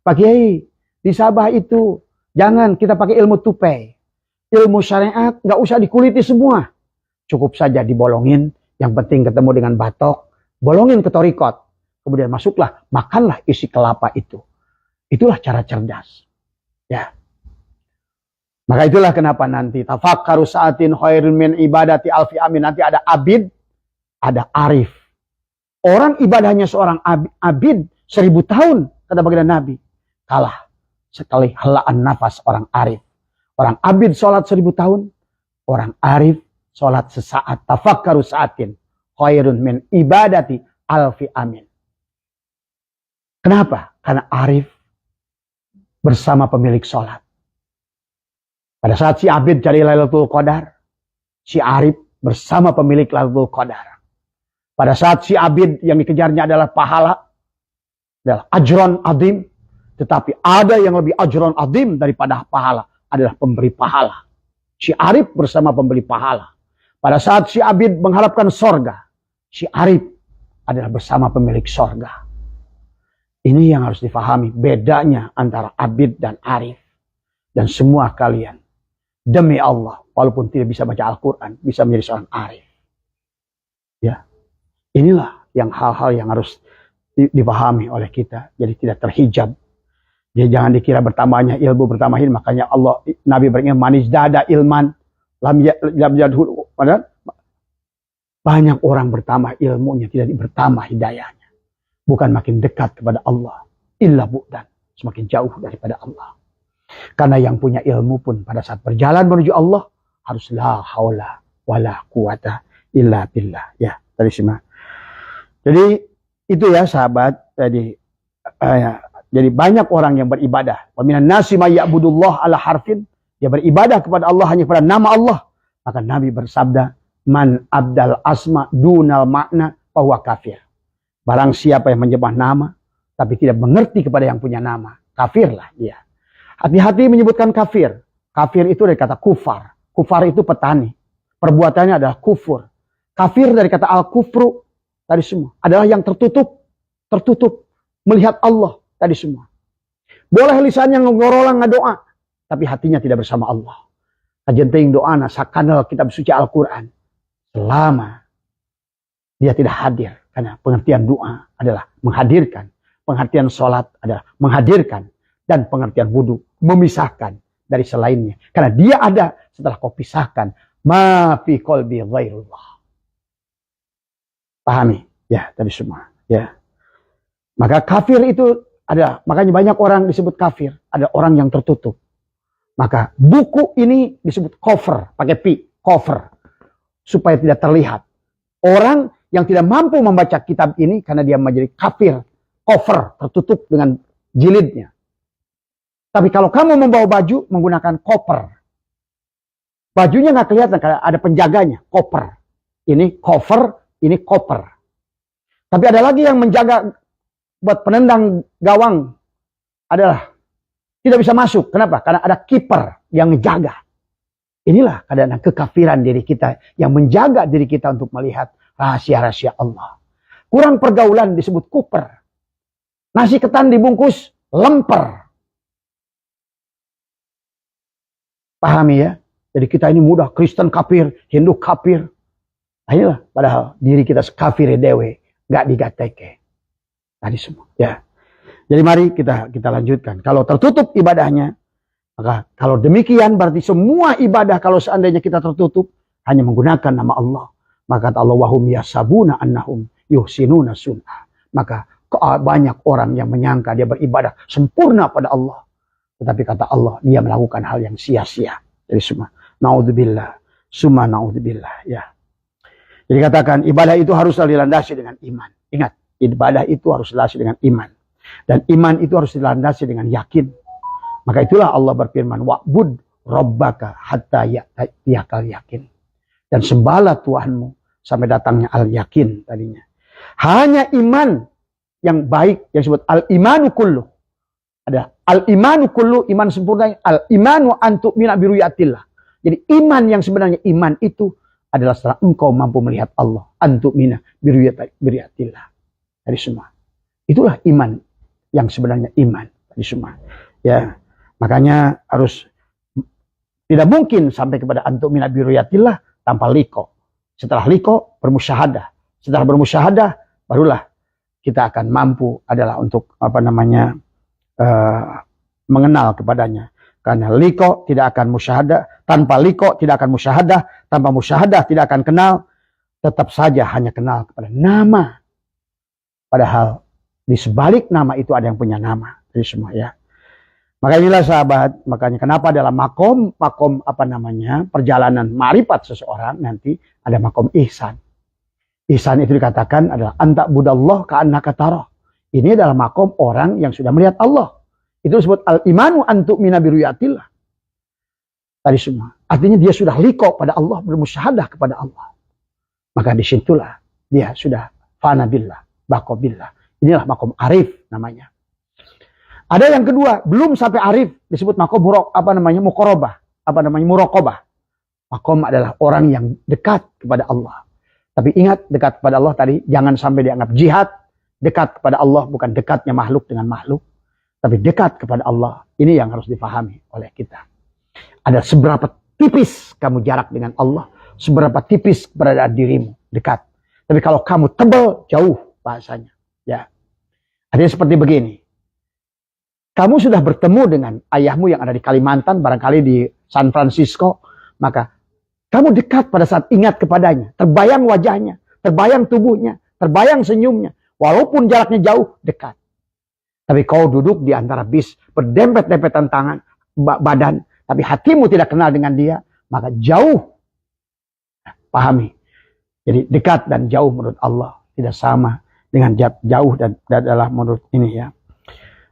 Pak Kiai, di Sabah itu jangan kita pakai ilmu tupai. Ilmu syariat nggak usah dikuliti semua. Cukup saja dibolongin. Yang penting ketemu dengan batok. Bolongin ke torikot. Kemudian masuklah, makanlah isi kelapa itu. Itulah cara cerdas. Ya. Maka itulah kenapa nanti tafakkaru sa'atin khairun min ibadati alfi amin. Nanti ada abid, ada arif. Orang ibadahnya seorang abid 1000 tahun, kata baginda Nabi. Kalah sekali helaan nafas orang arif. Orang abid sholat 1000 tahun, orang arif sholat sesaat. Tafakkaru sa'atin khairun min ibadati alfi amin. Kenapa? Karena arif bersama pemilik sholat. Pada saat si abid cari Lailatul Qadar, si arif bersama pemilik Lailatul Qadar. Pada saat si abid yang dikejarnya adalah pahala, adalah ajron adim, tetapi ada yang lebih ajron adim daripada pahala, adalah pemberi pahala. Si arif bersama pemberi pahala. Pada saat si abid mengharapkan sorga, si arif adalah bersama pemilik sorga. Ini yang harus difahami, bedanya antara abid dan arif. Dan semua kalian, demi Allah, walaupun tidak bisa baca Al-Quran, bisa menjadi seorang arif. Ya, inilah yang hal-hal yang harus dipahami oleh kita. Jadi tidak terhijab. Jadi jangan dikira bertambahnya ilmu, bertambah ilmu. Makanya Allah, Nabi beringat, manis dada ilman, lam yadhul. Banyak orang bertambah ilmunya, tidak bertambah hidayahnya. Bukan makin dekat kepada Allah. Illa bu'dan. Semakin jauh daripada Allah. Karena yang punya ilmu pun pada saat berjalan menuju Allah, harus la haula wala quwata illa billah. Ya, tadi simak. Jadi itu ya sahabat. Jadi banyak orang yang beribadah. Wa minan nasi may ya'budullah ala harfin. Dia beribadah kepada Allah hanya pada nama Allah. Maka Nabi bersabda, man abdal asma dunal makna fahuwa kafir. Barang siapa yang menyembah nama, tapi tidak mengerti kepada yang punya nama, kafirlah dia. Hati-hati menyebutkan kafir. Kafir itu dari kata kufar. Kufar itu petani. Perbuatannya adalah kufur. Kafir dari kata al-kufru, tadi semua. Adalah yang tertutup. Tertutup. Melihat Allah, tadi semua. Boleh lisannya ngorolang ngedoa, tapi hatinya tidak bersama Allah. Kajian ting doa sakana kitab suci Al-Quran. Selama dia tidak hadir. Karena pengertian doa adalah menghadirkan. Pengertian sholat adalah menghadirkan. Dan pengertian wudhu memisahkan dari selainnya. Karena dia ada setelah kau pisahkan. Ma fi qalbi ghairullah. Pahami? Ya, tadi semua. Ya. Maka kafir itu ada. Makanya banyak orang disebut kafir. Ada orang yang tertutup. Maka buku ini disebut cover. Pakai pi. Cover. Supaya tidak terlihat. Orang yang tidak mampu membaca kitab ini karena dia menjadi kafir, cover, tertutup dengan jilidnya. Tapi kalau kamu membawa baju menggunakan koper, bajunya nggak kelihatan karena ada penjaganya, koper. Ini cover, ini koper. Tapi ada lagi yang menjaga buat penendang gawang adalah tidak bisa masuk. Kenapa? Karena ada kiper yang menjaga. Inilah kadang-kadang kekafiran diri kita yang menjaga diri kita untuk melihat rahasia-rahasia Allah. Kurang pergaulan disebut kuper. Nasi ketan dibungkus lemper. Pahami ya? Jadi kita ini mudah Kristen kafir, Hindu kafir. Ayolah, padahal diri kita kafir dewe, nggak digateke. Tadi semua. Ya. Jadi mari kita lanjutkan. Kalau tertutup ibadahnya, maka kalau demikian berarti semua ibadah kalau seandainya kita tertutup hanya menggunakan nama Allah. Maka kata Allah, wahum yasabuna annahum yuhsinuna sun'ah. Maka banyak orang yang menyangka dia beribadah sempurna pada Allah. Tetapi kata Allah, dia melakukan hal yang sia-sia. Jadi semua. Na'udzubillah. Summa na'udzubillah. Ya. Jadi katakan, ibadah itu harus dilandasi dengan iman. Ingat, ibadah itu harus dilandasi dengan iman. Dan iman itu harus dilandasi dengan yakin. Maka itulah Allah berfirman, wa'bud rabbaka hatta ya'tiyakal yakin. Dan sembahlah Tuhanmu sampai datangnya al-yakin tadinya. Hanya iman yang baik yang disebut al-imanu kullu. Ada al-imanu kullu, iman sempurna, al-imanu antu mina biruyatillah. Jadi iman yang sebenarnya iman itu adalah setelah engkau mampu melihat Allah. Antu mina biruyatillah. Dari semua. Itulah iman yang sebenarnya iman. Dari semua. Ya, makanya harus tidak mungkin sampai kepada antu mina biruyatillah tanpa liko. Setelah liko, bermusyahadah. Setelah bermusyahadah, barulah kita akan mampu adalah untuk mengenal kepadanya. Karena liko tidak akan musyahadah, tanpa liko tidak akan musyahadah, tanpa musyahadah tidak akan kenal, tetap saja hanya kenal kepada nama. Padahal di sebalik nama itu ada yang punya nama. Jadi semua ya. Maka inilah sahabat, makanya kenapa dalam makom perjalanan ma'rifat seseorang nanti ada makom ihsan. Ihsan itu dikatakan adalah anta budallah ka'annaka tarah. Ini adalah makom orang yang sudah melihat Allah. Itu disebut al-imanu antu mina biruyatillah. Tadi semua. Artinya dia sudah liko pada Allah, bermusyahadah kepada Allah. Maka disitulah dia sudah fana billah, baqo billah. Inilah makom arif namanya. Ada yang kedua, belum sampai arif, disebut makom muqarabah, muraqabah. Makom adalah orang yang dekat kepada Allah. Tapi ingat, dekat kepada Allah tadi jangan sampai dianggap jihad. Dekat kepada Allah bukan dekatnya makhluk dengan makhluk, tapi dekat kepada Allah. Ini yang harus difahami oleh kita. Ada seberapa tipis kamu jarak dengan Allah, seberapa tipis keberadaan dirimu dekat. Tapi kalau kamu tebal, jauh bahasanya. Ya, artinya seperti begini. Kamu sudah bertemu dengan ayahmu yang ada di Kalimantan, barangkali di San Francisco, maka kamu dekat pada saat ingat kepadanya. Terbayang wajahnya, terbayang tubuhnya, terbayang senyumnya. Walaupun jaraknya jauh, dekat. Tapi kau duduk di antara bis, berdempet-dempetan tangan, badan, tapi hatimu tidak kenal dengan dia, maka jauh. Pahami. Jadi dekat dan jauh menurut Allah tidak sama dengan jauh dan adalah menurut ini ya.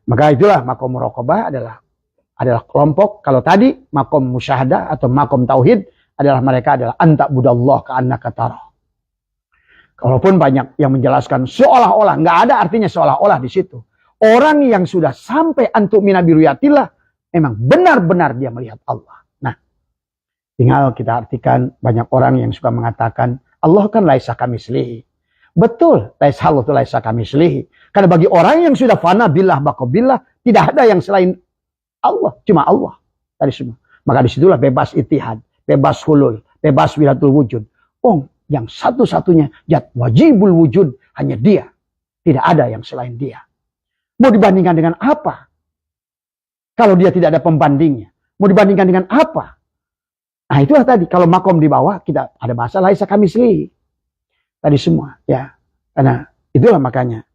Maka itulah makom muraqabah adalah kelompok. Kalau tadi makom musyahadah atau makom tauhid adalah mereka adalah anta budallah ka'annaka tarah. Kalaupun banyak yang menjelaskan seolah-olah, nggak ada artinya seolah-olah di situ. Orang yang sudah sampai antu mina biruyatillah memang benar-benar dia melihat Allah. Nah, tinggal kita artikan banyak orang yang suka mengatakan Allah kan laisa kamislihi. Betul, laisa Allah itu laisa kamislihi. Karena bagi orang yang sudah fana billah baqabillah, tidak ada yang selain Allah, cuma Allah. Tadi semua. Maka disitulah bebas itihad, bebas hulul, bebas wiratul wujud. Oh, yang satu-satunya zat wajibul wujud hanya dia. Tidak ada yang selain dia. Mau dibandingkan dengan apa? Kalau dia tidak ada pembandingnya. Mau dibandingkan dengan apa? Nah itulah tadi. Kalau makom di bawah kita ada bahasa laisa kamislihi. Tadi semua. Ya. Karena itulah makanya.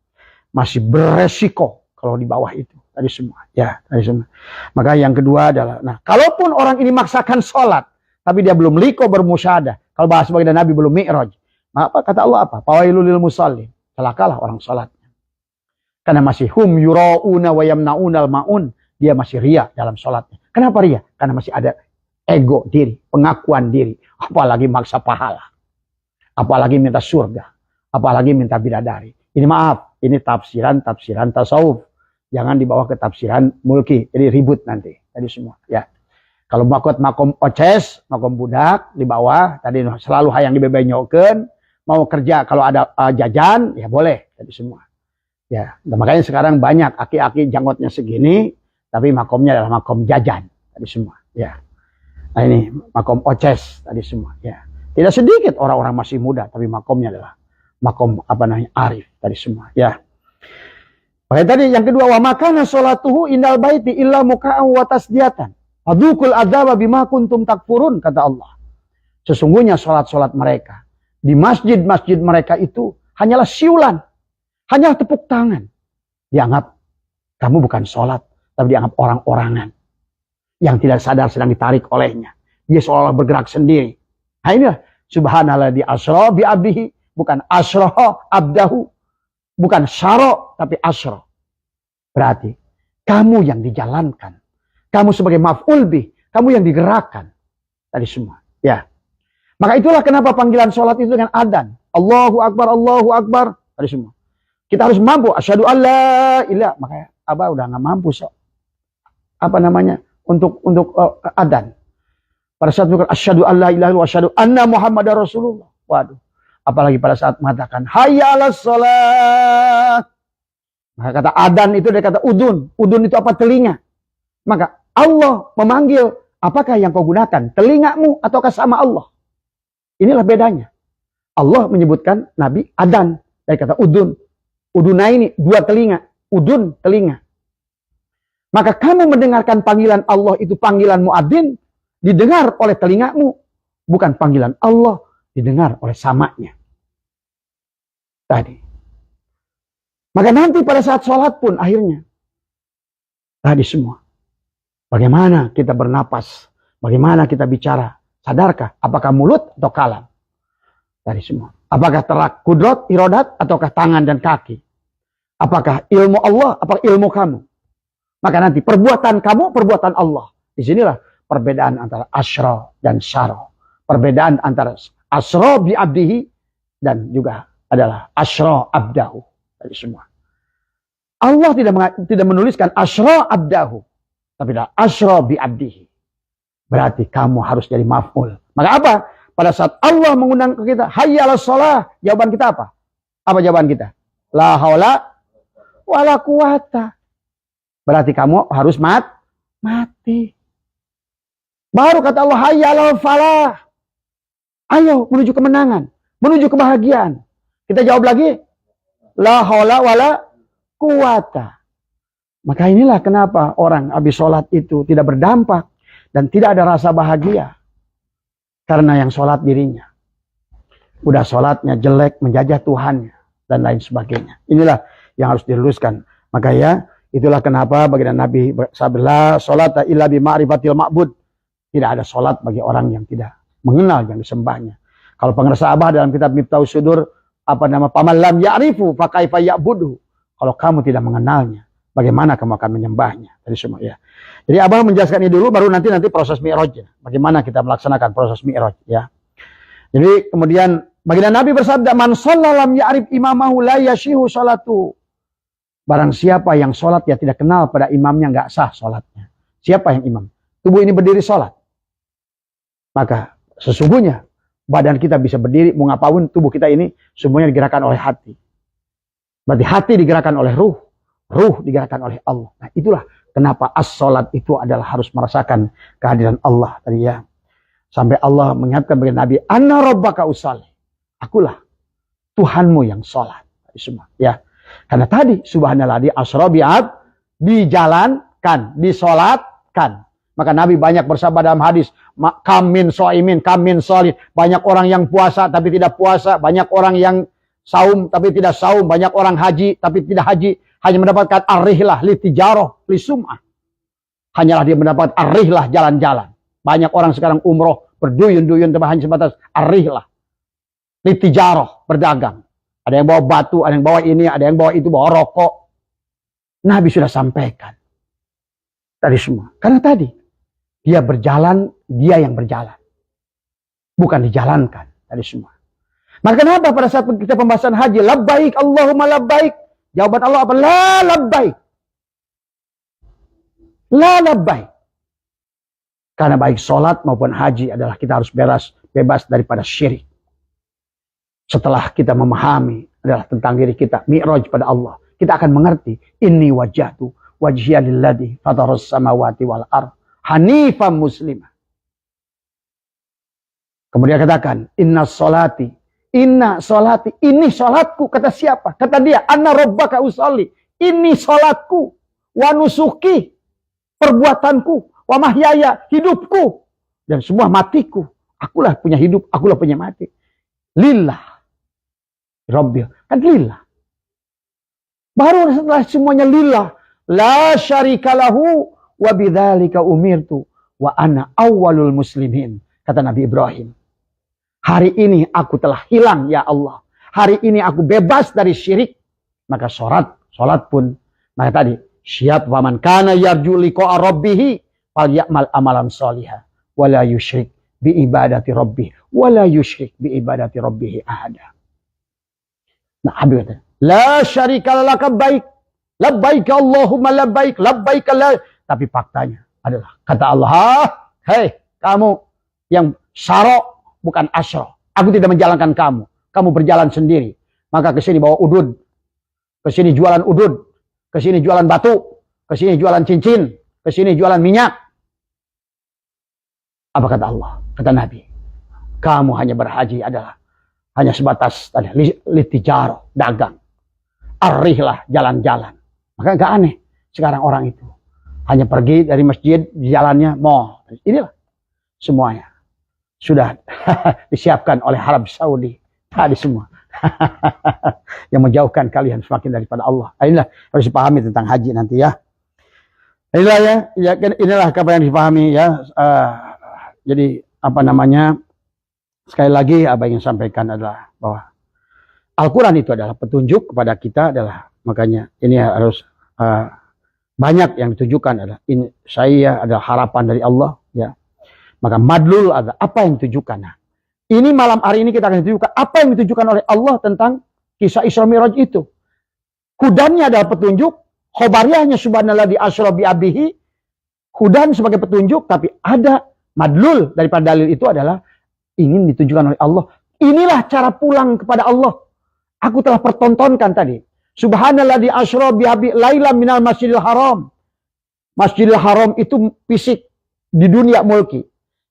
Masih beresiko kalau di bawah itu. Tadi semua. Ya. Tadi semua. Maka yang kedua adalah. Nah kalaupun orang ini maksakan sholat. Tapi dia belum liko bermusyahadah. Kalau bahasa baginda Nabi belum mi'raj. Maka kata Allah apa? Fawailul lil musallin. Celakalah orang sholatnya. Karena masih hum yura'una wa yamna'unal ma'un. Dia masih ria dalam sholatnya. Kenapa ria? Karena masih ada ego diri. Pengakuan diri. Apalagi maksa pahala. Apalagi minta surga. Apalagi minta bidadari. Ini maaf. Ini tafsiran tasawuf. Jangan dibawa ke tafsiran mulki. Jadi ribut nanti. Tadi semua. Ya. Kalau makom oces, makom budak di bawah, tadi selalu hayang dibebenyokeun, mau kerja kalau ada jajan, ya boleh, tadi semua. Ya, dan makanya sekarang banyak aki-aki janggotnya segini, tapi makomnya adalah makom jajan, tadi semua. Ya, nah ini makom oces, tadi semua. Ya, tidak sedikit orang-orang masih muda, tapi makomnya adalah makom arif, tadi semua. Ya. Makanya tadi yang kedua, wa makana sholatuhu indal baiti illa muka'an wa tasdiyatan. Adukul adzaba bima kuntum takfurun, kata Allah. Sesungguhnya sholat-sholat mereka di masjid-masjid mereka itu hanyalah siulan, hanyalah tepuk tangan. Dianggap kamu bukan sholat, tapi dianggap orang-orangan yang tidak sadar sedang ditarik olehnya. Dia seolah bergerak sendiri. Nah inilah subhanallah di asra bi abdihi, bukan asra abdahu, bukan syara tapi asra. Berarti kamu yang dijalankan. Kamu sebagai maf'ul bih, kamu yang digerakkan. Tadi semua. Ya. Maka itulah kenapa panggilan sholat itu dengan adzan. Allahu Akbar, Allahu Akbar. Tadi semua. Kita harus mampu. Asyhadu an la ilaha. Makanya Abah udah nggak mampu. Untuk adzan. Pada saat itu asyhadu an la ilaha illallah wa asyhadu anna Muhammadar Rasulullah. Waduh. Apalagi pada saat mengatakan hayya 'alas shalah. Maka kata adzan itu dari kata udun. Udun itu apa? Telinga. Maka Allah memanggil, apakah yang kau gunakan? Telingamu ataukah sama Allah? Inilah bedanya. Allah menyebutkan Nabi adzan dari kata udun. Udunaini, dua telinga. Udun, telinga. Maka kamu mendengarkan panggilan Allah itu panggilan muadzin, didengar oleh telingamu. Bukan panggilan Allah, didengar oleh samanya. Tadi. Maka nanti pada saat sholat pun akhirnya. Tadi semua. Bagaimana kita bernapas? Bagaimana kita bicara? Sadarkah? Apakah mulut atau kalam? Tadi semua. Apakah terak kudrat, irodat, ataukah tangan dan kaki? Apakah ilmu Allah, apakah ilmu kamu? Maka nanti perbuatan kamu, perbuatan Allah. Disinilah perbedaan antara asra dan syara. Perbedaan antara asra bi abdihi dan juga adalah asra abdahu. Tadi semua. Allah tidak menuliskan asra abdahu. Tapi adalah asra bi abdihi. Berarti kamu harus jadi maf'ul. Maka apa? Pada saat Allah mengundang ke kita, hayya 'alas shalah, jawaban kita apa? Apa jawaban kita? La haula wala quwata. Berarti kamu harus mati. Baru kata Allah, hayya 'alal falah. Ayo menuju kemenangan, menuju kebahagiaan. Kita jawab lagi, la haula wala quwata. Maka inilah kenapa orang habis sholat itu tidak berdampak dan tidak ada rasa bahagia. Karena yang sholat dirinya. Udah sholatnya jelek, menjajah Tuhannya dan lain sebagainya. Inilah yang harus diluruskan. Maka ya, itulah kenapa baginda Nabi bersabda, sholat illa bi ma'rifatil ma'bud. Tidak ada sholat bagi orang yang tidak mengenal yang disembahnya. Kalau pengerasa Abah dalam kitab Miftahus Sudur, paman lam ya'rifu fa kaifa ya'budu. Kalau kamu tidak mengenalnya, bagaimana kamu akan menyembahnya? Tadi semua ya. Jadi Abah menjelaskan ini dulu, baru nanti proses mi'raj. Bagaimana kita melaksanakan proses mi'raj ya. Jadi kemudian baginda Nabi bersabda, man shalla lam ya'rif imamahu la yashihu sholatu. Barang siapa yang sholat ya tidak kenal pada imamnya, nggak sah sholatnya. Siapa yang imam? Tubuh ini berdiri sholat. Maka sesungguhnya badan kita bisa berdiri, mau ngapain tubuh kita ini semuanya digerakkan oleh hati. Berarti hati digerakkan oleh ruh. Ruh digerakkan oleh Allah. Nah itulah kenapa as-sholat itu adalah harus merasakan kehadiran Allah tadi ya. Sampai Allah mengingatkan bagi Nabi, Anna rabbaka usalli. Akulah Tuhanmu yang sholat. Semua ya. Karena tadi subhanallah di asra bi'ab, dijalankan, disolatkan. Maka Nabi banyak bersabda dalam hadis, kamin so'imin, kamin sholin. Banyak orang yang puasa tapi tidak puasa. Banyak orang yang saum tapi tidak saum. Banyak orang haji tapi tidak haji. Hanya mendapatkan ar-rihlah li tijarah li sum'ah. Hanyalah dia mendapat ar-rihlah jalan-jalan. Banyak orang sekarang umroh berduyun-duyun tapi hanya sebatas ar-rihlah li tijarah, berdagang. Ada yang bawa batu, ada yang bawa ini, ada yang bawa itu, bawa rokok. Nabi sudah sampaikan tadi semua. Karena tadi dia berjalan, dia yang berjalan. Bukan dijalankan tadi semua. Maka kenapa pada saat kita pembahasan haji, labbaik Allahumma labbaik. Jawaban Allah apa? La labbaik. La labbaik. Karena baik sholat maupun haji adalah kita harus bebas daripada syirik. Setelah kita memahami adalah tentang diri kita, mi'raj pada Allah, kita akan mengerti, inni wajjahtu wajhiya lilladzi fataras samawati wal ardh hanifan muslimah. Kemudian katakan, inna sholati, ini sholatku. Kata siapa? Kata dia, anna rabbaka usalli. Ini sholatku, wa nusuki, perbuatanku, wa mahyaya, hidupku, dan semua matiku. Akulah punya hidup, akulah punya mati. Lillah. Rabbil. Kan lillah. Baru setelah semuanya lillah. La syarikalahu wa bidzalika umirtu wa ana awwalul muslimin. Kata Nabi Ibrahim. Hari ini aku telah hilang ya Allah. Hari ini aku bebas dari syirik. Maka sholat pun. Maka tadi Siap faman kana yarju liqa'a rabbih falyamal amalan sholihan wala yusyrik bi ibadati rabbih wala yusyrik bi ibadati rabbih ahada. Nah, Habib kata, la syarika laka baik, labbaik Allahumma labbaik, labbaik la. Tapi faktanya adalah kata Allah, hei kamu yang syara bukan asyra. Aku tidak menjalankan kamu. Kamu berjalan sendiri. Maka ke sini bawa udud, ke sini jualan udud, ke sini jualan batu, ke sini jualan cincin, ke sini jualan minyak. Apa kata Allah? Kata Nabi, kamu hanya berhaji adalah hanya sebatas litijaro, dagang. Arihlah jalan-jalan. Maka gak aneh sekarang orang itu hanya pergi dari masjid, jalannya mall. Inilah semuanya sudah disiapkan oleh Arab Saudi tadi semua. Yang menjauhkan kalian semakin daripada Allah. Inilah harus dipahami tentang haji nanti ya. Inilah ya inilah apa yang dipahami ya. Jadi apa namanya? Sekali lagi apa yang sampaikan adalah bahwa Al-Quran itu adalah petunjuk kepada kita adalah, makanya ini harus banyak yang ditujukan adalah ini saya adalah harapan dari Allah ya. Maka madlul adalah apa yang ditujukan. Nah, ini malam hari ini kita akan ditujukan apa yang ditujukan oleh Allah tentang kisah Isra Mi'raj itu. Hudannya adalah petunjuk, khobariyahnya subhanallah di asra bi abihi, hudan sebagai petunjuk, tapi ada madlul daripada dalil itu adalah ingin ditujukan oleh Allah. Inilah cara pulang kepada Allah. Aku telah pertontonkan tadi. Subhanalladzi asra bihabi laila minal masjidil haram. Masjidil haram itu fisik di dunia mulki.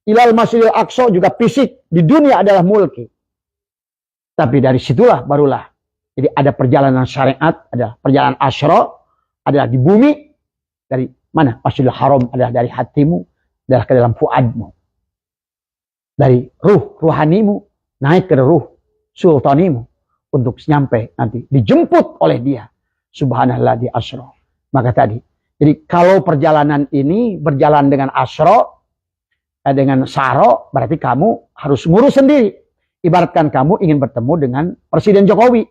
Ilal masjidil aqsa juga fisik di dunia adalah mulki. Tapi dari situlah barulah. Jadi ada perjalanan syariat, ada perjalanan asra, adalah di bumi. Dari mana? Masjidil haram adalah dari hatimu, adalah ke dalam fuadmu. Dari ruhanimu naik ke ruh sultanimu untuk nyampe nanti dijemput oleh dia. Subhanallah di asra. Maka tadi, jadi kalau perjalanan ini berjalan dengan asra, dengan saro, berarti kamu harus ngurus sendiri. Ibaratkan kamu ingin bertemu dengan Presiden Jokowi.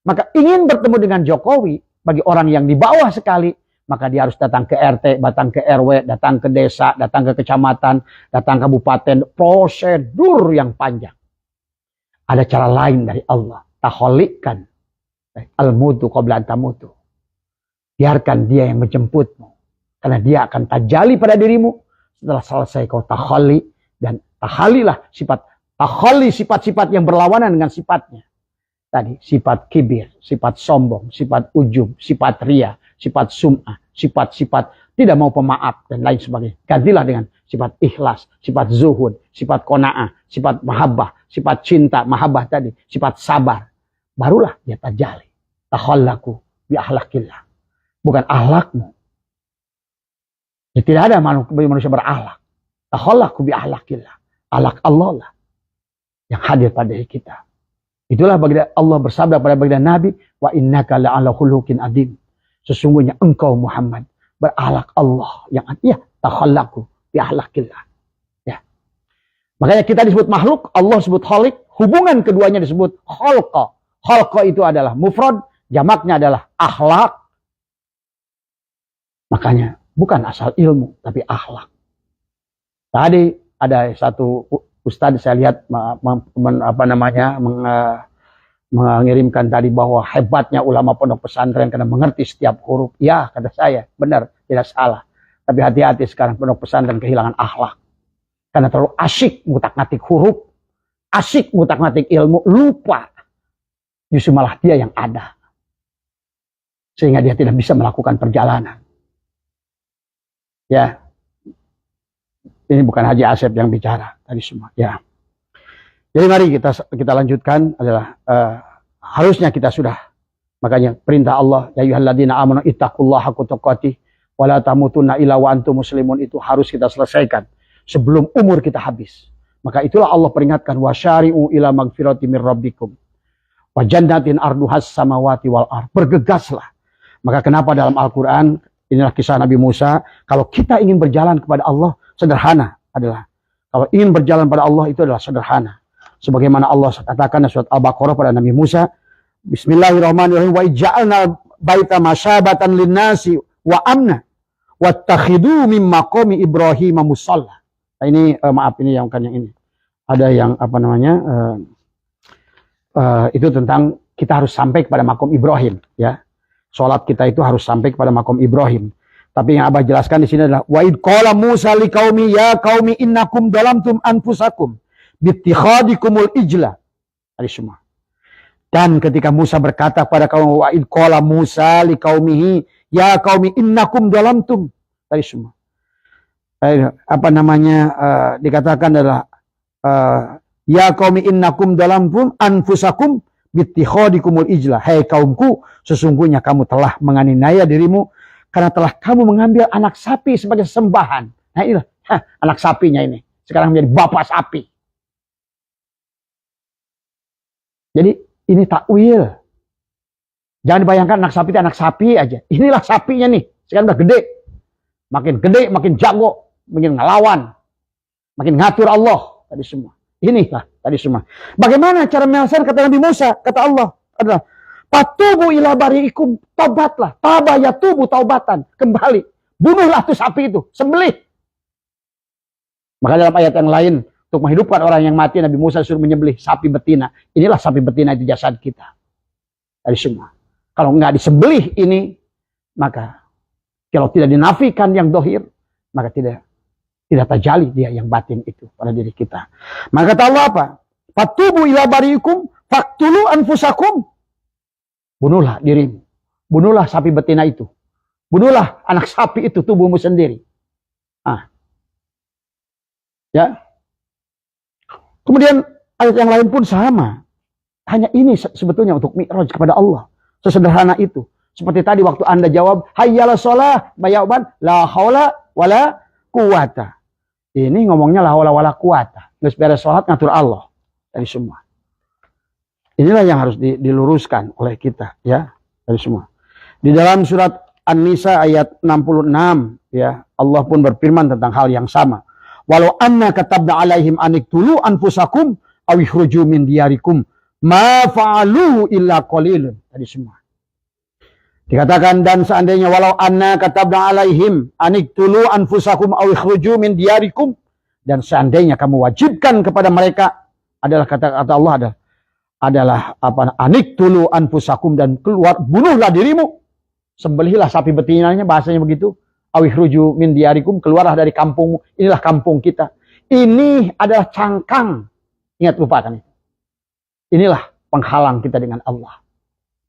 Maka ingin bertemu dengan Jokowi bagi orang yang di bawah sekali, maka dia harus datang ke RT, datang ke RW, datang ke desa, datang ke kecamatan, datang ke kabupaten. Prosedur yang panjang. Ada cara lain dari Allah. Takholikan. Al-mutu qabla an tamutu. Biarkan dia yang menjemputmu. Karena dia akan tajali pada dirimu. Setelah selesai kau takholi. Dan takhalilah sifat. Takholi sifat-sifat yang berlawanan dengan sifatnya. Tadi sifat kibir, sifat sombong, sifat ujub, sifat ria, sifat sum'ah, sifat-sifat tidak mau pemaaf dan lain sebagainya. Gantilah dengan sifat ikhlas, sifat zuhud, sifat qanaah, sifat mahabbah, sifat cinta, mahabbah tadi, sifat sabar. Barulah dia tajali. Takhallaku bi ahlakillah. Bukan ahlakmu. Jadi tidak ada manusia berakhlak. Takhallaku bi ahlakillah. Ahlak Allah lah yang hadir pada diri kita. Itulah baginda Allah bersabda pada baginda Nabi, wa innaka la'ala khuluqin adim. Sesungguhnya engkau Muhammad berakhlak Allah yang ya takhallaku bi ahlakillah. Ya. Makanya kita disebut makhluk, Allah disebut khaliq, hubungan keduanya disebut khalqa. Khalqa itu adalah mufrad, jamaknya adalah akhlak. Makanya bukan asal ilmu tapi akhlak. Tadi ada satu Ustadz saya lihat mengirimkan tadi bahwa hebatnya ulama pondok pesantren karena mengerti setiap huruf. Ya, kata saya, benar, tidak salah. Tapi hati-hati sekarang pondok pesantren kehilangan akhlak. Karena terlalu asyik ngutak-ngatik huruf, asyik ngutak-ngatik ilmu, lupa. Justru malah dia yang ada. Sehingga dia tidak bisa melakukan perjalanan. Ya. Ini bukan Haji Asep yang bicara tadi semua. Ya. Jadi mari kita lanjutkan adalah harusnya kita sudah, makanya perintah Allah ya ayyuhalladzina amanu ittaqullaha haqqa tuqatih wa la tamutunna illa wa antum muslimun itu harus kita selesaikan sebelum umur kita habis. Maka itulah Allah peringatkan wasyari'u ila magfirati mir rabbikum wa jannatin arduhas samawati wal ardh. Bergegaslah. Maka kenapa dalam Al-Qur'an inilah kisah Nabi Musa, kalau kita ingin berjalan kepada Allah sederhana adalah kalau ingin berjalan pada Allah itu adalah sederhana. Sebagaimana Allah katakan surat Al-Baqarah pada Nabi Musa, Bismillahirrahmanirrahim wa ij'alna baita masyabatan linnasi wa amna wattakhidhu min maqami Ibrahim musalla. Nah, ini maaf, ini yang ini. Ada yang apa namanya? Itu tentang kita harus sampai kepada makom Ibrahim, ya. Salat kita itu harus sampai kepada makom Ibrahim. Tapi yang Abah jelaskan di sini adalah wa id qala Musa liqaumi ya qaumi innakum dalamtum anfusakum bittikhadikumul ijla. Tadi semua. Dan ketika Musa berkata kepada kaum, wa id qala Musa liqaumihi ya qaumi innakum dalamtum. Tadi semua. Apa namanya, dikatakan adalah ya qaumi innakum dalamtum anfusakum bittikhadikumul ijla. Hai kaumku, sesungguhnya kamu telah menganiaya dirimu karena telah kamu mengambil anak sapi sebagai sembahan. Nah inilah anak sapinya ini. Sekarang menjadi bapak sapi. Jadi ini takwil. Jangan dibayangkan anak sapi itu anak sapi aja. Inilah sapinya nih. Sekarang udah gede. Makin gede, makin jago. Makin ngelawan. Makin ngatur Allah. Tadi semua. Inilah tadi semua. Bagaimana cara menyelesaikan kata Nabi Musa? Kata Allah adalah patubu ila bari'ikum, taubatlah. Taba yatubu taubatan. Kembali. Bunuhlah tuh sapi itu. Sembelih. Maka dalam ayat yang lain, untuk menghidupkan orang yang mati, Nabi Musa suruh menyembelih sapi betina. Inilah sapi betina itu jasad kita. Dari semua. Kalau nggak disembelih ini, maka kalau tidak dinafikan yang dohir, maka tidak terjali dia yang batin itu pada diri kita. Maka kata Allah apa? Patubu ila bari'ikum, faktulu anfusakum. Bunuhlah dirimu. Bunuhlah sapi betina itu. Bunuhlah anak sapi itu, tubuhmu sendiri. Ya. Kemudian ayat yang lain pun sama. Hanya ini sebetulnya untuk mi'raj kepada Allah. Sesederhana itu. Seperti tadi waktu Anda jawab, hayyala sholah, bayaban, la haula wala quwata. Ini ngomongnya la haula wala quwata. Nggak beres sholat ngatur Allah. Dari semua. Inilah yang harus diluruskan oleh kita, ya, dari semua. Di dalam surat An-Nisa ayat 66, ya, Allah pun berfirman tentang hal yang sama. Walau anna katabna alaihim aniktulu anfusakum aw ikhruju min diyarikum ma fa'aluhu illa qalilun. Tadi semua. Dikatakan dan seandainya walau anna katabna alaihim aniktulu anfusakum aw ikhruju min diyarikum, dan seandainya kamu wajibkan kepada mereka, adalah kata Allah adalah apa, aniktulu anfusakum, dan keluar, bunuhlah dirimu, sembelihlah sapi betinanya, bahasanya begitu. Awihruju min diyarikum, keluarlah dari kampungmu. Inilah kampung kita. Ini adalah cangkang. Ingat, lupakan itu. Inilah penghalang kita dengan Allah.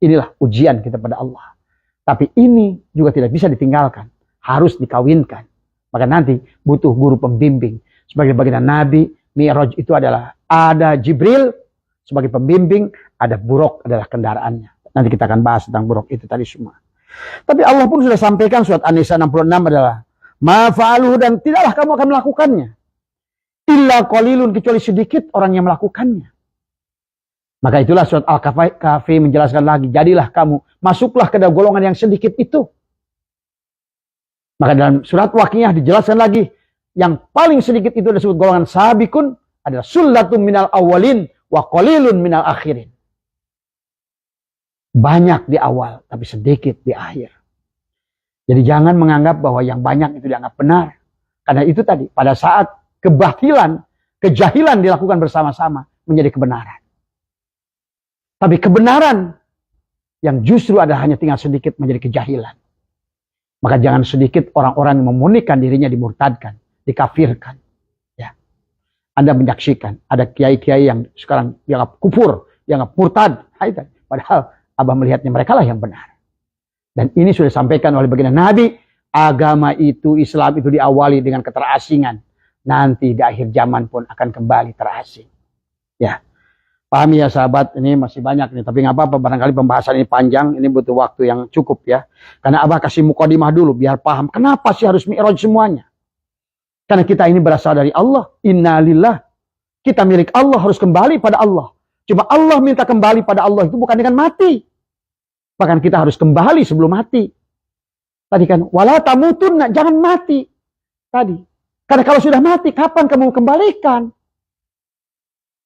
Inilah ujian kita pada Allah. Tapi ini juga tidak bisa ditinggalkan. Harus dikawinkan. Maka nanti butuh guru pembimbing. Sebagai baginda Nabi, Mi'raj itu adalah ada Jibril sebagai pembimbing, ada buruk adalah kendaraannya. Nanti kita akan bahas tentang buruk itu tadi semua. Tapi Allah pun sudah sampaikan surat An-Nisa 66 adalah ma fa'aluhu, dan tidaklah kamu akan melakukannya. Illa qalilun, kecuali sedikit orang yang melakukannya. Maka itulah surat Al-Kahfi menjelaskan lagi, jadilah kamu, masuklah ke dalam golongan yang sedikit itu. Maka dalam surat Waqiah dijelaskan lagi, yang paling sedikit itu disebut golongan sabikun, adalah sullatum minal awwalin wa qalilun minal akhirin. Banyak di awal, tapi sedikit di akhir. Jadi jangan menganggap bahwa yang banyak itu dianggap benar. Karena itu tadi, pada saat kebatilan, kejahilan dilakukan bersama-sama, menjadi kebenaran. Tapi kebenaran yang justru ada hanya tinggal sedikit menjadi kejahilan. Maka jangan sedikit orang-orang yang memurnikan dirinya dimurtadkan, dikafirkan. Ya. Anda menyaksikan, ada kiai-kiai yang sekarang dianggap kufur, dianggap murtad. Padahal Abah melihatnya mereka lah yang benar. Dan ini sudah disampaikan oleh baginda Nabi. Agama itu, Islam itu diawali dengan keterasingan. Nanti di akhir zaman pun akan kembali terasing. Ya, pahami ya sahabat, ini masih banyak nih. Tapi nggak apa-apa, barangkali pembahasan ini panjang. Ini butuh waktu yang cukup ya. Karena Abah kasih mukadimah dulu biar paham. Kenapa sih harus mi'raj semuanya? Karena kita ini berasal dari Allah. Innalillah. Kita milik Allah, harus kembali pada Allah. Cuma Allah minta kembali pada Allah itu bukan dengan mati. Bahkan kita harus kembali sebelum mati. Tadi kan, wala tamutunna, jangan mati. Tadi. Karena kalau sudah mati, kapan kamu kembalikan?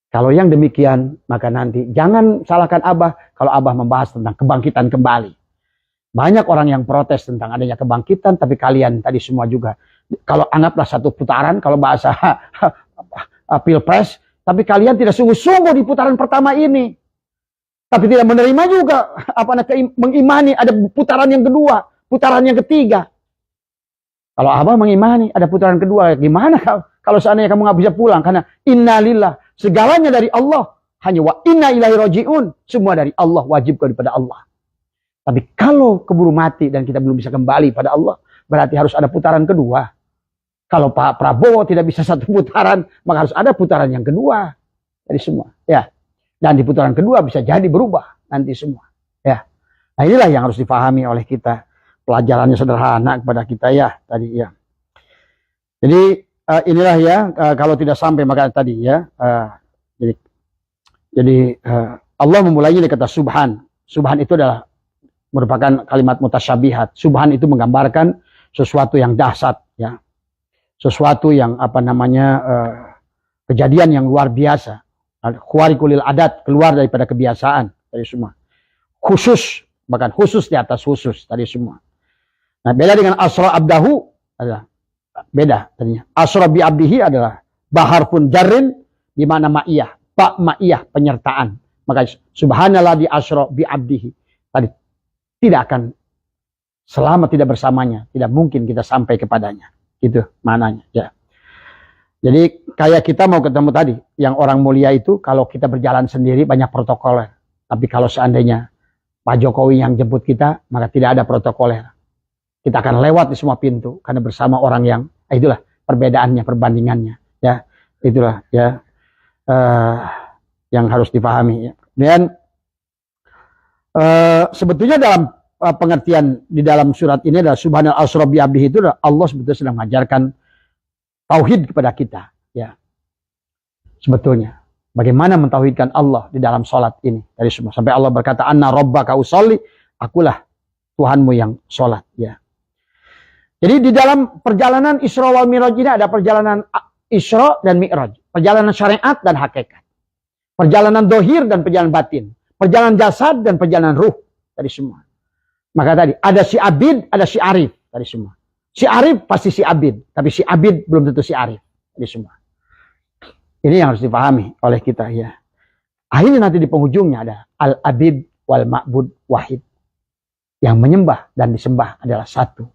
Kalau yang demikian, maka nanti jangan salahkan Abah kalau Abah membahas tentang kebangkitan kembali. Banyak orang yang protes tentang adanya kebangkitan, tapi kalian tadi semua juga, kalau anggaplah satu putaran, kalau bahasa pilpres, tapi kalian tidak sungguh-sungguh di putaran pertama ini. Tapi tidak menerima juga, mengimani ada putaran yang kedua, putaran yang ketiga. Kalau Abah mengimani ada putaran kedua, gimana kalau seandainya kamu nggak bisa pulang? Karena innalillah, segalanya dari Allah. Hanya wa inna ilaihi raji'un, semua dari Allah, wajib kepada Allah. Tapi kalau keburu mati dan kita belum bisa kembali pada Allah, berarti harus ada putaran kedua. Kalau Pak Prabowo tidak bisa satu putaran, maka harus ada putaran yang kedua dari semua. Ya. Dan di putaran kedua bisa jadi berubah nanti semua. Ya. Nah inilah yang harus difahami oleh kita. Pelajarannya sederhana kepada kita ya tadi ya. Jadi inilah ya kalau tidak sampai maka tadi ya. Jadi Allah memulainya dari kata subhan. Subhan itu adalah merupakan kalimat mutasyabihat. Subhan itu menggambarkan sesuatu yang dahsyat ya. Sesuatu yang kejadian yang luar biasa. Khawariqul adat, keluar daripada kebiasaan dari semua. Khusus, bahkan khusus di atas khusus tadi semua. Nah, beda dengan asra abdahu adalah beda tadinya. Asra bi abdihi adalah bahar pun jarrin di mana ma'iyah, pak ma'iyah penyertaan. Maka subhanallah di asra bi abdihi tadi tidak akan selama tidak bersamanya, tidak mungkin kita sampai kepadanya. Itu maknanya ya. Jadi kayak kita mau ketemu tadi, yang orang mulia itu kalau kita berjalan sendiri banyak protokoler. Tapi kalau seandainya Pak Jokowi yang jemput kita, maka tidak ada protokoler. Kita akan lewat di semua pintu karena bersama orang yang itulah perbedaannya, perbandingannya. Ya, itulah ya yang harus dipahami. Ya. Dan sebetulnya dalam pengertian di dalam surat ini adalah subhanal asra bi abdihi itu adalah Allah sebetulnya sedang mengajarkan tauhid kepada kita, ya. Sebetulnya, bagaimana mentauhidkan Allah di dalam sholat ini dari semua. Sampai Allah berkata, Anna rabbaka usolli, akulah Tuhanmu yang sholat, ya. Jadi di dalam perjalanan Isra wal Mi'raj ini ada perjalanan Isra dan Mi'raj, perjalanan syariat dan hakikat, perjalanan dohir dan perjalanan batin, perjalanan jasad dan perjalanan ruh dari semua. Maka tadi ada si abid, ada si arif dari semua. Si Arif pasti si Abid, tapi si Abid belum tentu si Arif. Ini semua. Ini yang harus dipahami oleh kita ya. Akhirnya nanti di penghujungnya ada Al-Abid wal Ma'bud Wahid. Yang menyembah dan disembah adalah satu.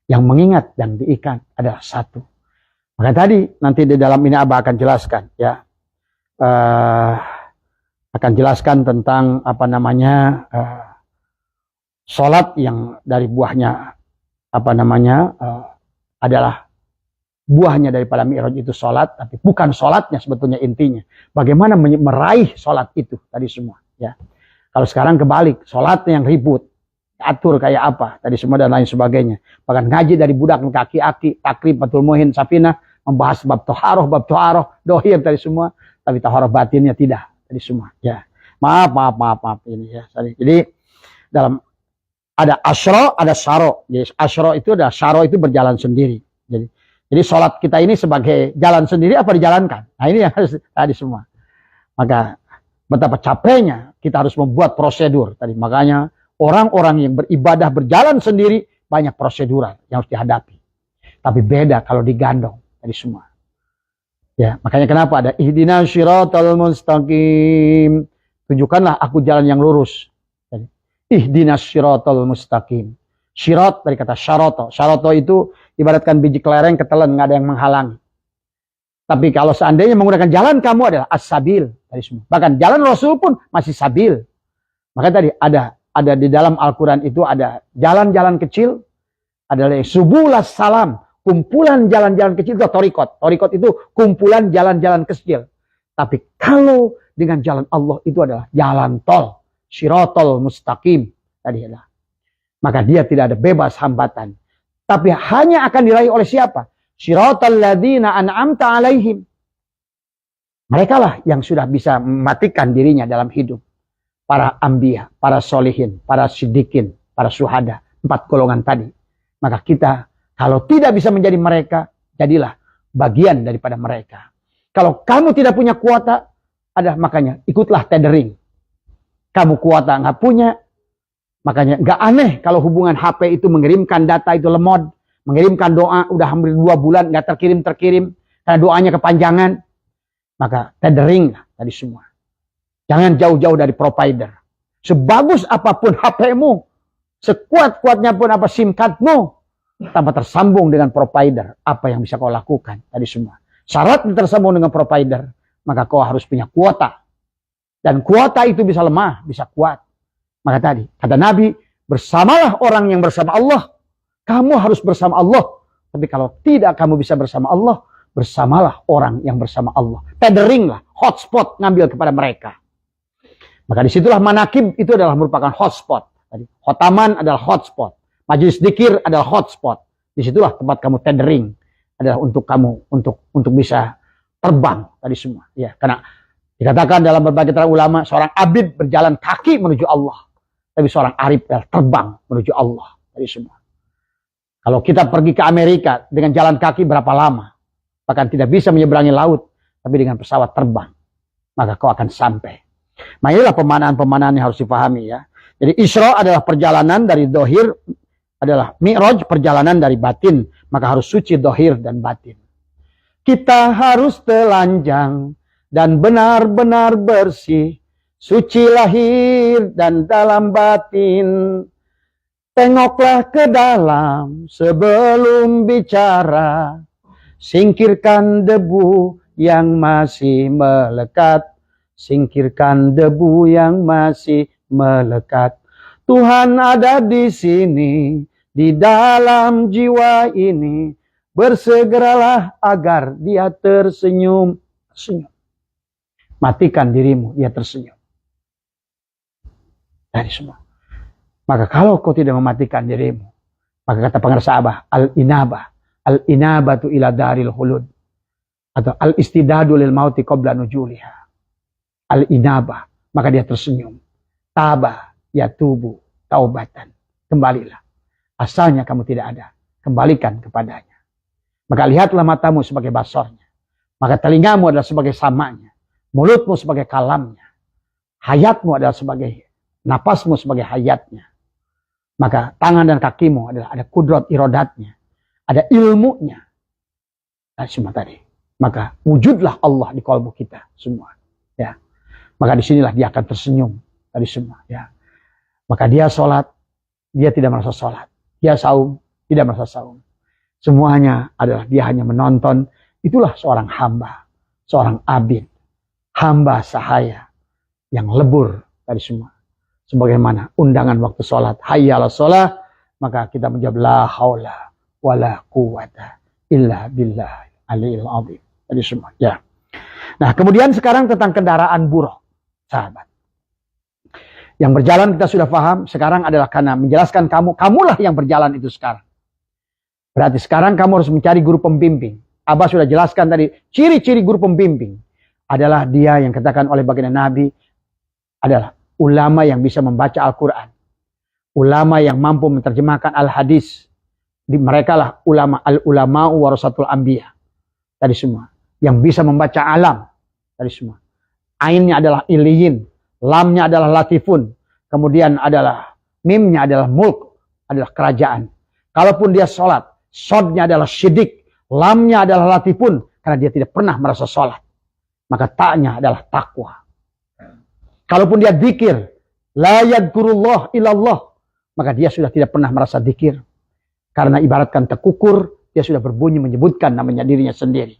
Yang mengingat dan diingat adalah satu. Maka tadi nanti di dalam ini Abah akan jelaskan ya. Akan jelaskan tentang sholat yang dari buahnya adalah buahnya daripada Mi'raj itu sholat, tapi bukan sholatnya sebetulnya intinya. Bagaimana meraih sholat itu tadi semua. Ya. Kalau sekarang kebalik, sholatnya yang ribut, atur kayak apa tadi semua dan lain sebagainya. Bahkan ngaji dari budak kaki-aki, takrib, batul muhin, safinah, membahas bab toharoh, dohir tadi semua, tapi toharoh batinnya tidak tadi semua. Ya. Maaf ini ya. Jadi dalam ada asyro, ada syaro. Jadi asyro itu ada syaro itu berjalan sendiri. Jadi sholat kita ini sebagai jalan sendiri apa dijalankan? Nah ini yang harus tadi semua. Maka betapa capeknya kita harus membuat prosedur tadi. Makanya orang-orang yang beribadah berjalan sendiri banyak prosedural yang harus dihadapi. Tapi beda kalau digandong tadi semua. Ya, makanya kenapa ada ihdinas syiratal mustaqim. Tunjukkanlah aku jalan yang lurus. Ihdinas syiratal mustaqim. Syirat dari kata syaroto. Syaroto itu ibaratkan biji kelereng ketelan, nggak ada yang menghalangi. Tapi kalau seandainya menggunakan jalan kamu adalah as-sabil. Bahkan jalan Rasul pun masih sabil. Maka tadi ada di dalam Al-Quran itu ada jalan-jalan kecil. Adalah subulas salam. Kumpulan jalan-jalan kecil itu torikot. Torikot itu kumpulan jalan-jalan kecil. Tapi kalau dengan jalan Allah itu adalah jalan tol. Syiratal mustaqim tadi adalah. Maka dia tidak ada bebas hambatan. Tapi hanya akan diraih oleh siapa? Syiratal ladzina an'amta alaihim. Mereka lah yang sudah bisa mematikan dirinya dalam hidup. Para anbiya, para solihin, para siddiqin, para syuhada. 4 golongan tadi. Maka kita kalau tidak bisa menjadi mereka, jadilah bagian daripada mereka. Kalau kamu tidak punya kuota, makanya ikutlah tethering. Kamu kuota nggak punya, Makanya nggak aneh kalau hubungan HP itu mengirimkan data itu lemot, mengirimkan doa udah hampir 2 bulan nggak terkirim karena doanya kepanjangan. Maka tethering lah tadi semua. Jangan jauh-jauh dari provider. Sebagus apapun HP-mu, sekuat-kuatnya pun apa SIM card-mu, tanpa tersambung dengan provider, apa yang bisa kau lakukan tadi semua. Syarat tersambung dengan provider, maka kau harus punya kuota. Dan kuota itu bisa lemah, bisa kuat. Maka tadi, kata Nabi, bersamalah orang yang bersama Allah. Kamu harus bersama Allah. Tapi kalau tidak kamu bisa bersama Allah, bersamalah orang yang bersama Allah. Tethering lah, hotspot ngambil kepada mereka. Maka disitulah manakib itu adalah merupakan hotspot. Tadi, khotaman adalah hotspot. Majelis dzikir adalah hotspot. Disitulah tempat kamu tethering. Adalah untuk kamu, untuk bisa terbang tadi semua. Ya, karena dikatakan dalam berbagai terang ulama, seorang abid berjalan kaki menuju Allah. Tapi seorang arif adalah terbang menuju Allah tadi semua. Kalau kita pergi ke Amerika dengan jalan kaki berapa lama? Bahkan tidak bisa menyeberangi laut. Tapi dengan pesawat terbang. Maka kau akan sampai. Nah inilah pemanaan-pemanaan yang harus dipahami ya. Jadi Isra adalah perjalanan dari dohir, adalah Mi'raj perjalanan dari batin. Maka harus suci dohir dan batin. Kita harus telanjang dan benar-benar bersih. Suci lahir dan dalam batin. Tengoklah ke dalam sebelum bicara. Singkirkan debu yang masih melekat. Singkirkan debu yang masih melekat. Tuhan ada di sini, di dalam jiwa ini. Bersegeralah agar dia tersenyum. Senyum. Matikan dirimu, dia tersenyum. Dari semua. Maka kalau kau tidak mematikan dirimu, maka kata pengarsa Abah, al-inabah. Al-inabatu ila daril khulud. Atau al-istidadu lil mauti qabla nujuliha. Al-inabah, maka dia tersenyum. Tabah, ya tubuh, taubatan. Kembalilah. Asalnya kamu tidak ada. Kembalikan kepadanya. Maka lihatlah matamu sebagai basornya. Maka telingamu adalah sebagai samanya. Mulutmu sebagai kalamnya. Hayatmu adalah sebagai, napasmu sebagai hayatnya. Maka tangan dan kakimu adalah ada kudrat irodatnya. Ada ilmunya. Dan semua tadi. Maka wujudlah Allah di kalbu kita semua. Ya. Maka disinilah dia akan tersenyum. Tadi semua. Ya. Maka dia sholat. Dia tidak merasa sholat. Dia saum. Tidak merasa saum. Semuanya adalah dia hanya menonton. Itulah seorang hamba. Seorang abid. Hamba sahaya. Yang lebur. Tadi semua. Sebagaimana undangan waktu sholat. Hayya ala sholat. Maka kita menjawab la haula wala quwata illa billah aliyil azim. Tadi semua. Ya. Nah kemudian sekarang tentang kendaraan buruk. Sahabat. Yang berjalan kita sudah paham. Sekarang adalah karena menjelaskan kamulah yang berjalan itu sekarang. Berarti sekarang kamu harus mencari guru pembimbing. Abah sudah jelaskan tadi. Ciri-ciri guru pembimbing. Adalah dia yang katakan oleh baginda Nabi. Adalah ulama yang bisa membaca Al-Quran. Ulama yang mampu menerjemahkan Al-Hadis. Mereka lah ulama. Al-ulama'u warasatul anbiya. Tadi semua. Yang bisa membaca alam. Tadi semua. Ainnya adalah iliyin. Lamnya adalah latifun. Kemudian adalah mimnya adalah mulk. Adalah kerajaan. Kalaupun dia sholat. Sodnya adalah syidik. Lamnya adalah latifun. Karena dia tidak pernah merasa sholat. Maka taknya adalah takwa. Kalaupun dia dzikir. La yadkurullah ilallah. Maka dia sudah tidak pernah merasa dzikir. Karena ibaratkan tekukur. Dia sudah berbunyi menyebutkan namanya dirinya sendiri.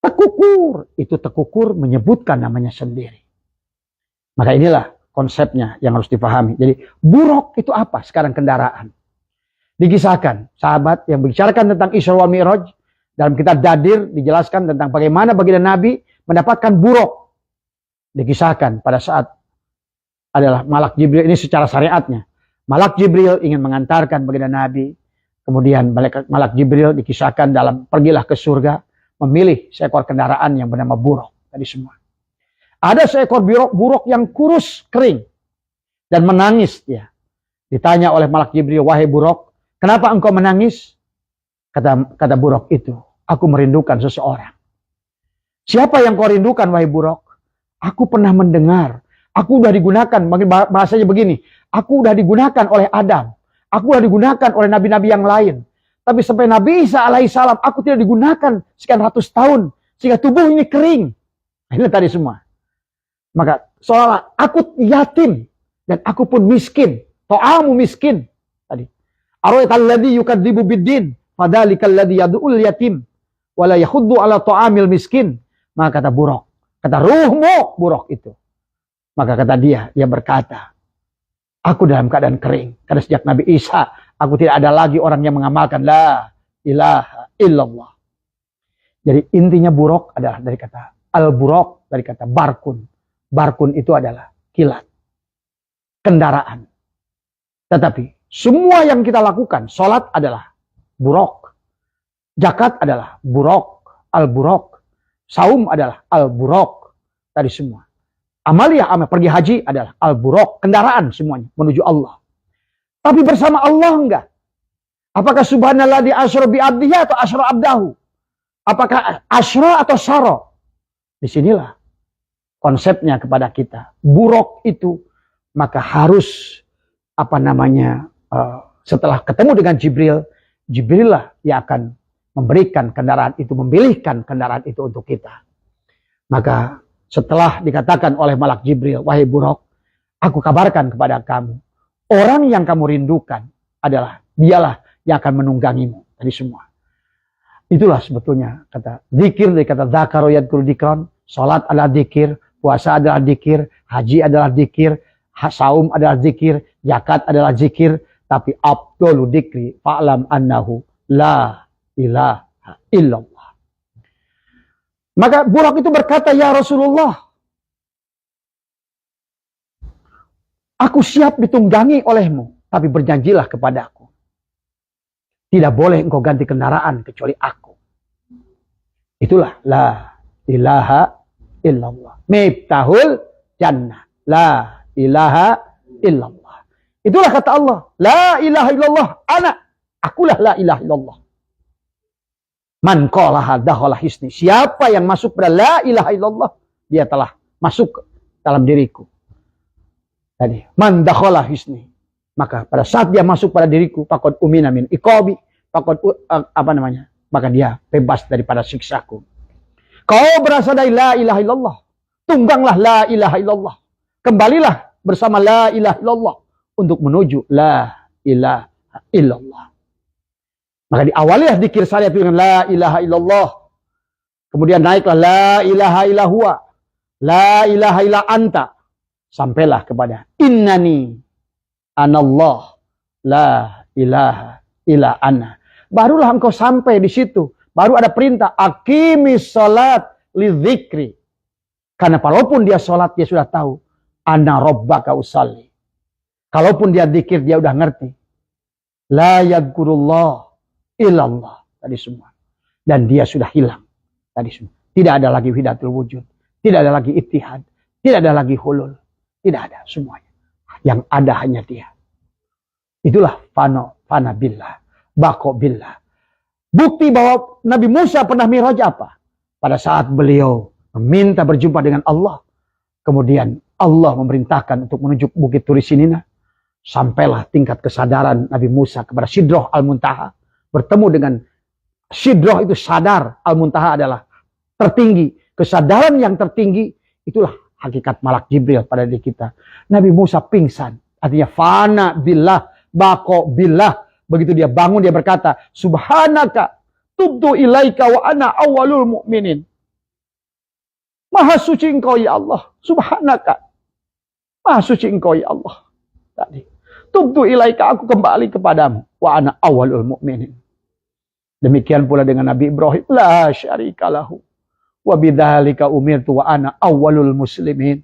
Tekukur. Itu tekukur menyebutkan namanya sendiri. Maka inilah konsepnya yang harus dipahami. Jadi buruk itu apa sekarang kendaraan? Dikisahkan sahabat yang membicarakan tentang Isra wal Mi'raj. Dalam kitab Dadir dijelaskan tentang bagaimana baginda Nabi mendapatkan buruk. Dikisahkan pada saat adalah Malak Jibril ini secara syariatnya. Malak Jibril ingin mengantarkan baginda Nabi. Kemudian Malak Jibril dikisahkan dalam pergilah ke surga. Memilih seekor kendaraan yang bernama buruk. Tadi semua. Ada seekor buruk yang kurus, kering. Dan menangis dia. Ditanya oleh Malak Jibril, wahai buruk. Kenapa engkau menangis? Kata buruk itu. Aku merindukan seseorang. Siapa yang kau rindukan wahai buruk? Aku pernah mendengar. Aku udah digunakan. Bahasanya begini. Aku udah digunakan oleh Adam. Aku udah digunakan oleh nabi-nabi yang lain. Tapi sampai Nabi Isa alaihissalam, aku tidak digunakan sekian ratus tahun. Sehingga tubuh ini kering. Nah, ini tadi semua. Maka seolah aku yatim. Dan aku pun miskin. To'amu miskin. Tadi. Ara'aital ladzi yukadzibu biddin. Fadzalikal ladzi yad'ul yatim. Wala yahuddu ala to'amil miskin. Maka kata Buraq. Kata ruhmu Buraq itu. Maka kata dia berkata, aku dalam keadaan kering. Karena sejak Nabi Isa, aku tidak ada lagi orang yang mengamalkan la ilaha illallah. Jadi intinya Buraq adalah dari kata al-buraq, dari kata barkun. Barkun itu adalah kilat, kendaraan. Tetapi semua yang kita lakukan, sholat adalah buraq, zakat adalah buraq, al-buraq, saum adalah al-buraq, tadi semua. Amaliyah, pergi haji adalah al-buraq, kendaraan semuanya menuju Allah. Tapi bersama Allah enggak. Apakah subhanalladzi asra bi abdihi atau asra abdahu? Apakah asra atau syara? Disinilah konsepnya kepada kita. Buraq itu maka harus setelah ketemu dengan Jibril, Jibril lah yang akan memberikan kendaraan itu, memilihkan kendaraan itu untuk kita. Maka setelah dikatakan oleh malak Jibril, wahai Buraq, aku kabarkan kepada kamu, orang yang kamu rindukan adalah dialah yang akan menunggangimu. Tadi semua. Itulah sebetulnya kata zikir, dari kata dzakara yadhkuru dzikran, salat adalah zikir, puasa adalah zikir, haji adalah zikir, saum adalah zikir, zakat adalah zikir, tapi afdalu dzikri fa'lam annahu la ilaha illallah. Maka Buraq itu berkata, ya Rasulullah, aku siap ditunggangi olehmu, tapi berjanjilah kepadaku. Tidak boleh engkau ganti kendaraan kecuali aku. Itulah la ilaha illallah. Miftahul jannah. La ilaha illallah. Itulah kata Allah. La ilaha illallah. Akulah la ilaha illallah. Man qalaha dakhala hisni. Siapa yang masuk pada la ilaha illallah, dia telah masuk dalam diriku. Tadi, man dakhala hisni. Maka pada saat dia masuk pada diriku, faqad umina min iqabi, faqad maka dia bebas daripada siksaku. Kau berasal dari la ilaha illallah, tungganglah la ilaha illallah. Kembalilah bersama la ilaha illallah untuk menuju la ilaha illallah. Maka diawalilah dzikir syariat dengan la ilaha illallah. Kemudian naiklah la ilaha illallah, la ilaha illa anta. Sampailah kepada innani anallah la ilaha illa ana. Barulah engkau sampai di situ. Baru ada perintah aqimis salat li dzikri. Karena walaupun dia salat dia sudah tahu ana rabbaka usalli. Kalaupun dia zikir dia udah ngerti. La yadhkurullah illallah tadi semua. Dan dia sudah hilang tadi semua. Tidak ada lagi wihidatul wujud, tidak ada lagi ittihad, tidak ada lagi hulul, tidak ada semuanya. Yang ada hanya dia. Itulah fana billah, bako billah. Bukti bahwa Nabi Musa pernah miraj apa? Pada saat beliau meminta berjumpa dengan Allah, kemudian Allah memerintahkan untuk menuju Bukit Turi Sinina. Sampailah tingkat kesadaran Nabi Musa kepada Sidroh Al-Muntaha. Bertemu dengan Sidroh itu sadar, Al-Muntaha adalah tertinggi. Kesadaran yang tertinggi, itulah hakikat malak Jibril pada diri kita. Nabi Musa pingsan. Artinya fana billah, bako billah. Begitu dia bangun, dia berkata, Subhanaka tubtu ilaika wa ana awalul mu'minin. Maha suci engkau ya Allah. Subhanaka. Maha suci engkau ya Allah. Tadi. Tubtu ilaika, aku kembali kepadamu. Wa ana awalul mu'minin. Demikian pula dengan Nabi Ibrahim. La syarika lahu. Wa bidzalika umirtu wa ana awwalul muslimin.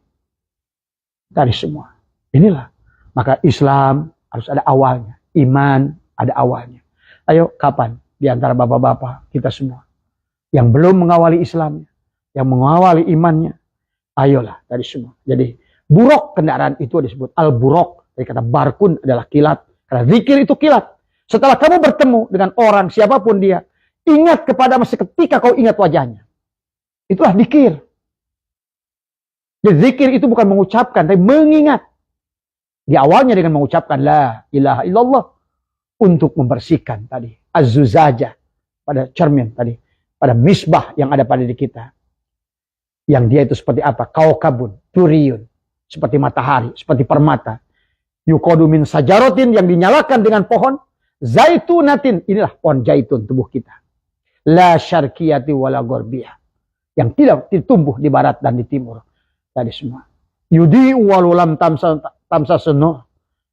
Dari semua. Inilah. Maka Islam harus ada awalnya. Iman ada awalnya. Ayo kapan di antara bapak-bapak kita semua yang belum mengawali Islamnya, yang mengawali imannya, ayolah dari semua. Jadi buraq kendaraan itu disebut al-buraq. Dari kata barkun adalah kilat. Karena zikir itu kilat. Setelah kamu bertemu dengan orang siapapun dia, ingat kepada seketika kau ingat wajahnya. Itulah zikir. Jadi zikir itu bukan mengucapkan, tapi mengingat. Di awalnya dengan mengucapkan la ilaha illallah untuk membersihkan tadi az-zuzaja pada cermin tadi, pada misbah yang ada pada diri kita. Yang dia itu seperti apa? Kaukabun, turiyun, seperti matahari, seperti permata. Yuqadu min sajarotin yang dinyalakan dengan pohon zaitunatin. Inilah pohon zaitun tubuh kita. La syarqiyati wala gharbiyah. Yang tidak tumbuh di barat dan di timur. Tadi semua. Yudi walulam tamsa seno.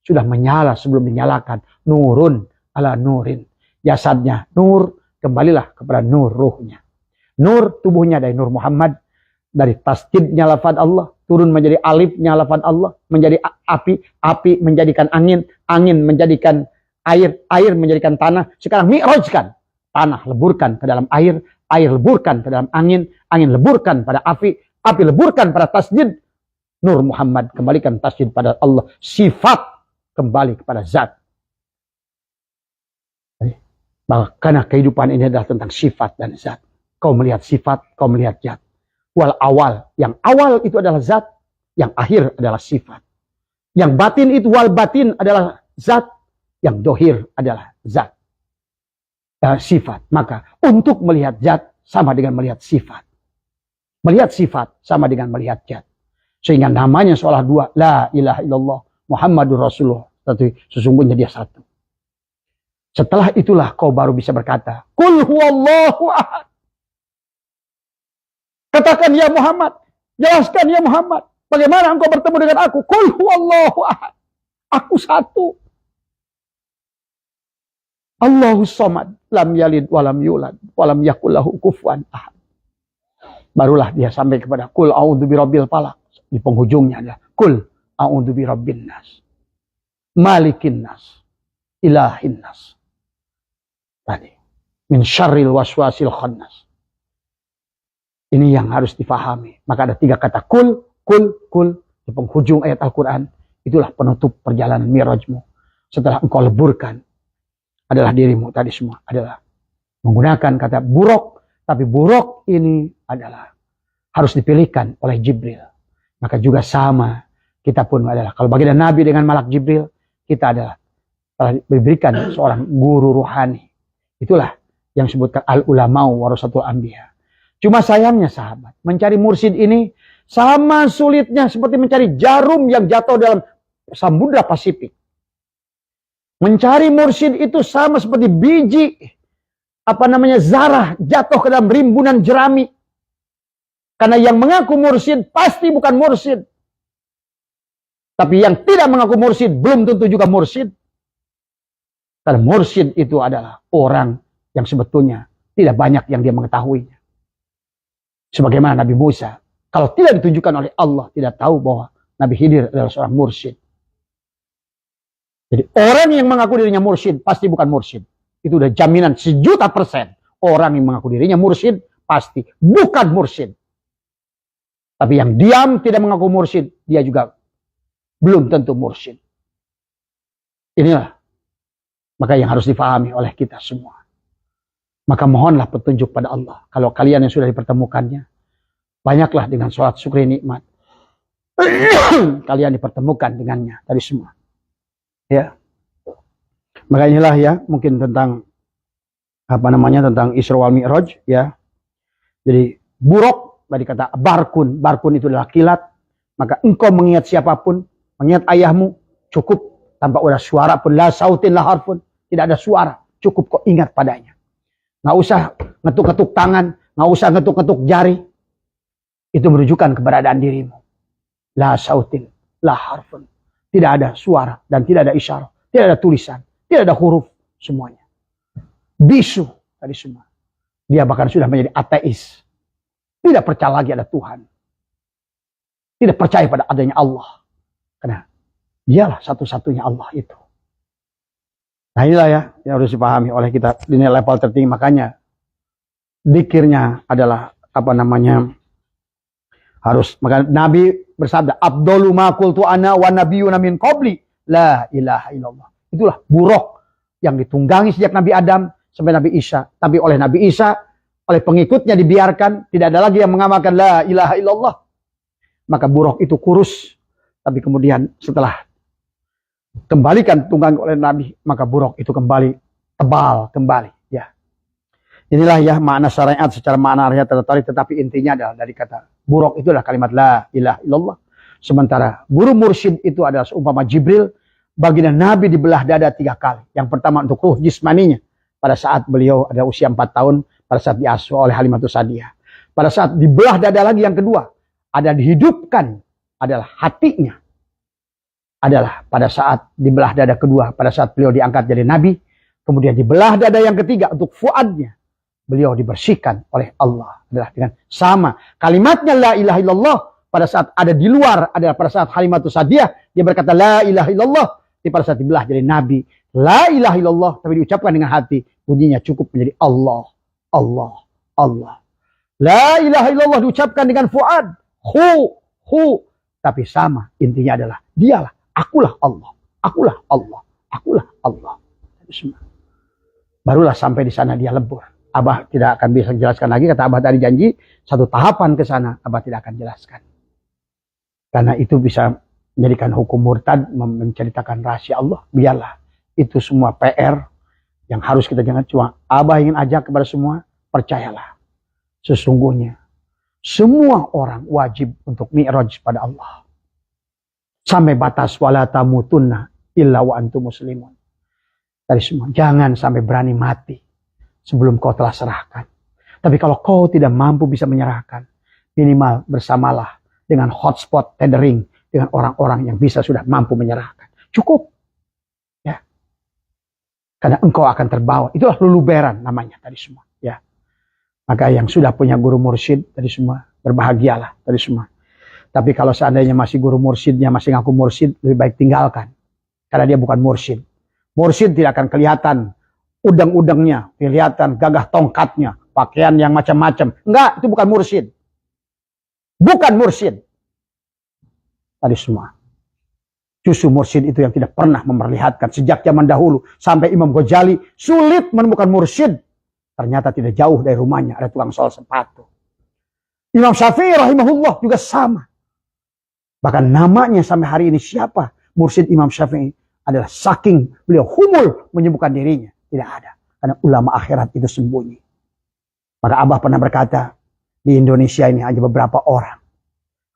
Sudah menyala sebelum dinyalakan. Nurun ala nurin. Jasadnya nur. Kembalilah kepada nur ruhnya. Nur tubuhnya dari Nur Muhammad. Dari tasdidnya lafaz Allah. Turun menjadi alifnya lafaz Allah. Menjadi api. Api menjadikan angin. Angin menjadikan air. Air menjadikan tanah. Sekarang mi'rajkan. Tanah leburkan ke dalam air. Air leburkan ke dalam angin. Angin leburkan pada api. Api leburkan pada tasdid. Nur Muhammad kembalikan tasdid pada Allah. Sifat kembali kepada zat. Karena kehidupan ini adalah tentang sifat dan zat. Kau melihat sifat, kau melihat zat. Wal awal. Yang awal itu adalah zat. Yang akhir adalah sifat. Yang batin itu wal batin adalah zat. Yang dohir adalah zat. Sifat. Maka untuk melihat zat sama dengan melihat sifat. Melihat sifat sama dengan melihat zat. Sehingga namanya seolah dua. La ilaha illallah Muhammadur Rasulullah. Tapi sesungguhnya dia satu. Setelah itulah kau baru bisa berkata. Qul huwallahu ahad. Katakan ya Muhammad. Jelaskan ya Muhammad. Bagaimana engkau bertemu dengan aku. Qul huwallahu ahad. Aku satu. Allahus samad. Lam yalid walam yulad. Walam yakullahu kufuwan ahad. Barulah dia sampai kepada. Qul a'udzu birabbil falaq. Di penghujungnya adalah. Qul a'udzu birabbin nas. Malikin nas. Ilahin nas. Tadi. Min syarril waswasil khannas. Ini yang harus difahami. Maka ada 3 kata. Kul, kul, kul. Di penghujung ayat Al-Quran. Itulah penutup perjalanan mirajmu. Setelah engkau leburkan. Adalah dirimu tadi semua. Adalah menggunakan kata buruk. Tapi buruk ini adalah. Harus dipilihkan oleh Jibril. Maka juga sama. Kita pun adalah. Kalau baginda Nabi dengan Malak Jibril. Kita adalah. Telah diberikan seorang guru ruhani. Itulah yang disebutkan al-ulama'u warasatul anbiya. Cuma sayangnya sahabat, mencari mursyid ini sama sulitnya seperti mencari jarum yang jatuh dalam samudra Pasifik. Mencari mursyid itu sama seperti biji zarah jatuh ke dalam rimbunan jerami. Karena yang mengaku mursyid pasti bukan mursyid. Tapi yang tidak mengaku mursyid belum tentu juga mursyid. Karena mursyid itu adalah orang yang sebetulnya tidak banyak yang dia mengetahuinya. Sebagaimana Nabi Musa, kalau tidak ditunjukkan oleh Allah, tidak tahu bahwa Nabi Khidir adalah seorang mursyid. Jadi orang yang mengaku dirinya mursyid, pasti bukan mursyid. Itu udah jaminan 1.000.000%. Orang yang mengaku dirinya mursyid, pasti bukan mursyid. Tapi yang diam tidak mengaku mursyid, dia juga belum tentu mursyid. Inilah. Maka yang harus difahami oleh kita semua. Maka mohonlah petunjuk pada Allah. Kalau kalian yang sudah dipertemukannya, banyaklah dengan sholat syukri nikmat. Kalian dipertemukan dengannya tadi semua. Ya. Maka inilah ya, mungkin tentang tentang Isra wal Mi'raj ya. Jadi buruk tadi kata barkun. Barkun itu adalah kilat. Maka engkau mengingat siapapun, mengingat ayahmu, cukup tanpa ada suara pun, la sautin la harfun. Tidak ada suara, cukup kau ingat padanya. Nggak usah ngetuk-ngetuk tangan, nggak usah ngetuk-ngetuk jari. Itu menunjukkan keberadaan dirimu. La sautin, la harfun. Tidak ada suara dan tidak ada isyarat, tidak ada tulisan, tidak ada huruf, semuanya. Bisu tadi semua. Dia bahkan sudah menjadi ateis. Tidak percaya lagi ada Tuhan. Tidak percaya pada adanya Allah. Karena dialah satu-satunya Allah itu. Nah inilah ya yang harus dipahami oleh kita di level tertinggi. Makanya dzikirnya adalah harus. Maka Nabi bersabda, Abdullu ma qultu ana wa nabiyyuna min qabli la ilaha illallah. Itulah buruk yang ditunggangi sejak Nabi Adam sampai Nabi Isa. Tapi oleh Nabi Isa, oleh pengikutnya dibiarkan, tidak ada lagi yang mengamalkan la ilaha illallah. Maka buruk itu kurus. Tapi kemudian setelah kembalikan tunggang oleh Nabi, maka buruk itu kembali tebal kembali. Ya, inilah ya makna syariat secara makna artinya tertarik, tetapi intinya adalah dari kata buruk itu adalah kalimat la ilaha illallah. Sementara guru mursyid itu adalah seumpama Jibril, baginda Nabi dibelah dada 3 kali. Yang pertama untuk ruh jismaninya pada saat beliau ada usia 4 tahun, pada saat diasuh oleh Halimatus Sa'diyah. Pada saat dibelah dada lagi yang kedua, ada dihidupkan adalah hatinya. Adalah pada saat dibelah dada kedua, pada saat beliau diangkat jadi nabi, kemudian dibelah dada yang ketiga untuk fuadnya. Beliau dibersihkan oleh Allah adalah dengan sama kalimatnya la ilaha illallah. Pada saat ada di luar adalah pada saat Halimatus Sa'diyah dia berkata la ilaha illallah. Tapi pada saat dibelah jadi nabi la ilaha illallah tapi diucapkan dengan hati, bunyinya cukup menjadi Allah, Allah, Allah. La ilaha illallah diucapkan dengan fuad, hu, tapi sama intinya adalah dialah, akulah Allah, akulah Allah, akulah Allah. Barulah sampai di sana dia lebur. Abah tidak akan bisa jelaskan lagi, kata Abah tadi janji 1 tahapan ke sana Abah tidak akan jelaskan. Karena itu bisa menjadikan hukum murtad, menceritakan rahasia Allah. Biarlah itu semua PR yang harus kita jangan. Cuma Abah ingin ajak kepada semua, percayalah. Sesungguhnya semua orang wajib untuk mi'raj pada Allah. Sampai batas wala tamutunna illa wa antum muslimun. Dari semua, jangan sampai berani mati sebelum kau telah serahkan. Tapi kalau kau tidak mampu bisa menyerahkan, minimal bersamalah dengan hotspot tethering dengan orang-orang yang bisa sudah mampu menyerahkan. Cukup. Ya. Karena engkau akan terbawa. Itulah luluberan namanya tadi semua. Ya. Maka yang sudah punya guru mursyid tadi semua, berbahagialah tadi semua. Tapi kalau seandainya masih guru mursyidnya masih ngaku mursyid, lebih baik tinggalkan. Karena dia bukan mursyid. Mursyid tidak akan kelihatan udang-udangnya, kelihatan gagah tongkatnya, pakaian yang macam-macam. Enggak, itu bukan mursyid. Bukan mursyid. Tadi semua. Justru mursyid itu yang tidak pernah memperlihatkan. Sejak zaman dahulu sampai Imam Ghazali sulit menemukan mursyid. Ternyata tidak jauh dari rumahnya ada tukang sol sepatu. Imam Syafi'i rahimahullah juga sama. Bahkan namanya sampai hari ini siapa? Mursyid Imam Syafi'i adalah saking beliau humul menyembuhkan dirinya. Tidak ada. Karena ulama akhirat itu sembunyi. Maka Abah pernah berkata, di Indonesia ini hanya beberapa orang.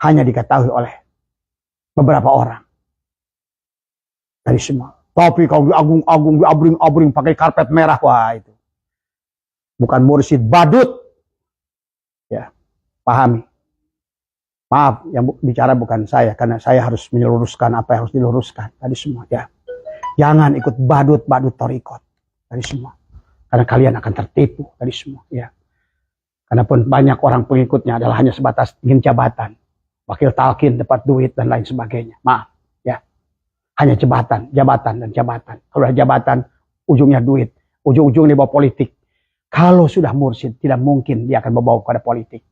Hanya diketahui oleh beberapa orang. Dari semua. Tapi kalau diagung-agung, diabring-abring pakai karpet merah, wah itu. Bukan mursyid, badut. Ya, pahami. Maaf, yang bicara bukan saya. Karena saya harus meluruskan apa yang harus diluruskan. Tadi semua, ya. Jangan ikut badut-badut torikot. Tadi semua. Karena kalian akan tertipu. Tadi semua, ya. Karena pun banyak orang pengikutnya adalah hanya sebatas ingin jabatan. Wakil talqin, dapat duit, dan lain sebagainya. Maaf, ya. Hanya jabatan, dan jabatan. Kalau ada jabatan, ujungnya duit. Ujung-ujungnya bawa politik. Kalau sudah mursyid, tidak mungkin dia akan membawa kepada politik.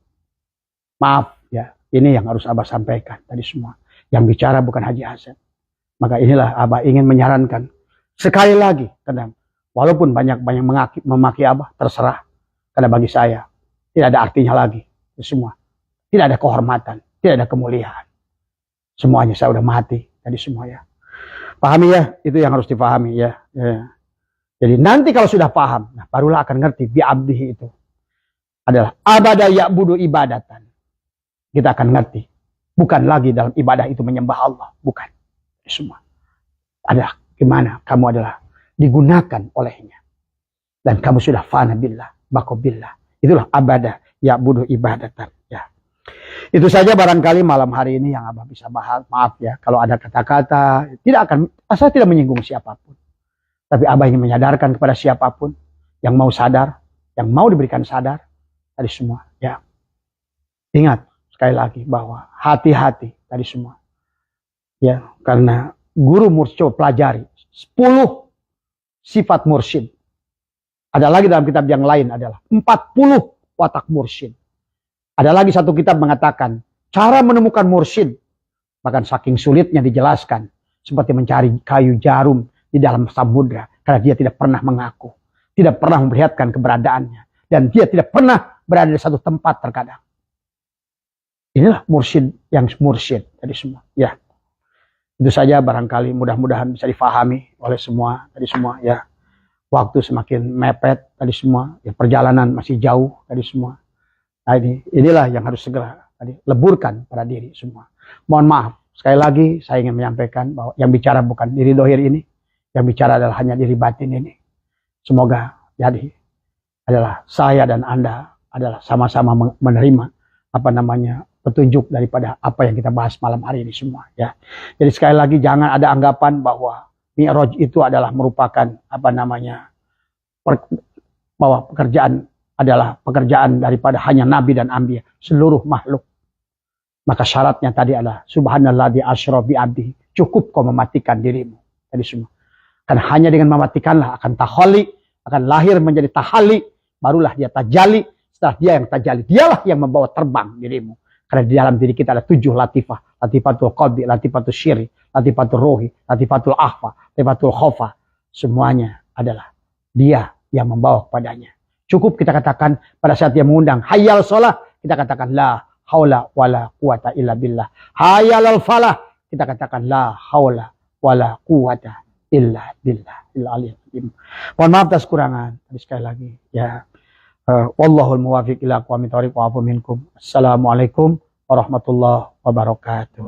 Maaf, ya. Ini yang harus Abah sampaikan tadi semua. Yang bicara bukan Haji Hasan. Maka inilah Abah ingin menyarankan. Sekali lagi, kadang. Walaupun banyak memaki Abah, terserah. Karena bagi saya, tidak ada artinya lagi. Semua. Tidak ada kehormatan. Tidak ada kemuliaan. Semuanya saya udah mati. Tadi semua ya. Pahami ya. Itu yang harus dipahami ya. Jadi nanti kalau sudah paham. Nah, barulah akan ngerti. Bi'abdihi itu. Adalah abada ya'budu ibadatan. Kita akan ngerti. Bukan lagi dalam ibadah itu menyembah Allah. Bukan. Semua. Adalah gimana kamu adalah digunakan olehnya. Dan kamu sudah fana billah. Bako billah. Itulah abada ya'budu ibadatan. Ya. Itu saja barangkali malam hari ini yang Abah bisa bahas. Maaf ya. Kalau ada kata-kata. Saya tidak menyinggung siapapun. Tapi Abah ingin menyadarkan kepada siapapun. Yang mau sadar. Yang mau diberikan sadar. Tadi semua. Ya. Ingat. Sekali lagi bahwa hati-hati tadi semua. Ya, karena guru mursyid coba pelajari 10 sifat mursyid. Ada lagi dalam kitab yang lain adalah 40 watak mursyid. Ada lagi satu kitab mengatakan cara menemukan mursyid. Bahkan saking sulitnya dijelaskan seperti mencari kayu jarum di dalam samudra karena dia tidak pernah mengaku, tidak pernah memperlihatkan keberadaannya dan dia tidak pernah berada di satu tempat terkadang. Inilah mursyid yang mursyid tadi semua. Ya. Itu saja barangkali mudah-mudahan bisa difahami oleh semua tadi semua ya. Waktu semakin mepet tadi semua, ya perjalanan masih jauh tadi semua. Nah, inilah yang harus segera tadi leburkan pada diri semua. Mohon maaf, sekali lagi saya ingin menyampaikan bahwa yang bicara bukan diri dohir ini, yang bicara adalah hanya diri batin ini. Semoga jadi adalah saya dan Anda adalah sama-sama menerima petunjuk daripada apa yang kita bahas malam hari ini semua ya. Jadi sekali lagi jangan ada anggapan bahwa Mi'raj itu adalah merupakan bahwa pekerjaan adalah pekerjaan daripada hanya nabi dan anbiya, seluruh makhluk. Maka syaratnya tadi adalah subhanalladzi asra bi abdihi, cukup kau mematikan dirimu tadi semua. Kan hanya dengan mematikanlah akan tahalli, akan lahir menjadi tahalli, barulah dia tajalli. Setelah dia yang tajalli, dialah yang membawa terbang dirimu. Karena di dalam diri kita ada 7 latifah. Latifatul qalbi, latifatul syiri, latifatul rohi, latifatul akhfa, latifatul khofa. Semuanya adalah dia yang membawa kepadanya. Cukup kita katakan pada saat dia mengundang hayyal sholah, kita katakan la haula wala quwata illa billah. Hayyal al falah, kita katakan la haula wala quwata illa billah. Mohon maaf atas kurangan. Tadi sekali lagi ya. Wallahul muwafiq ila aqwamit thoriq wa afu minkum. Assalamualaikum warahmatullahi wabarakatuh.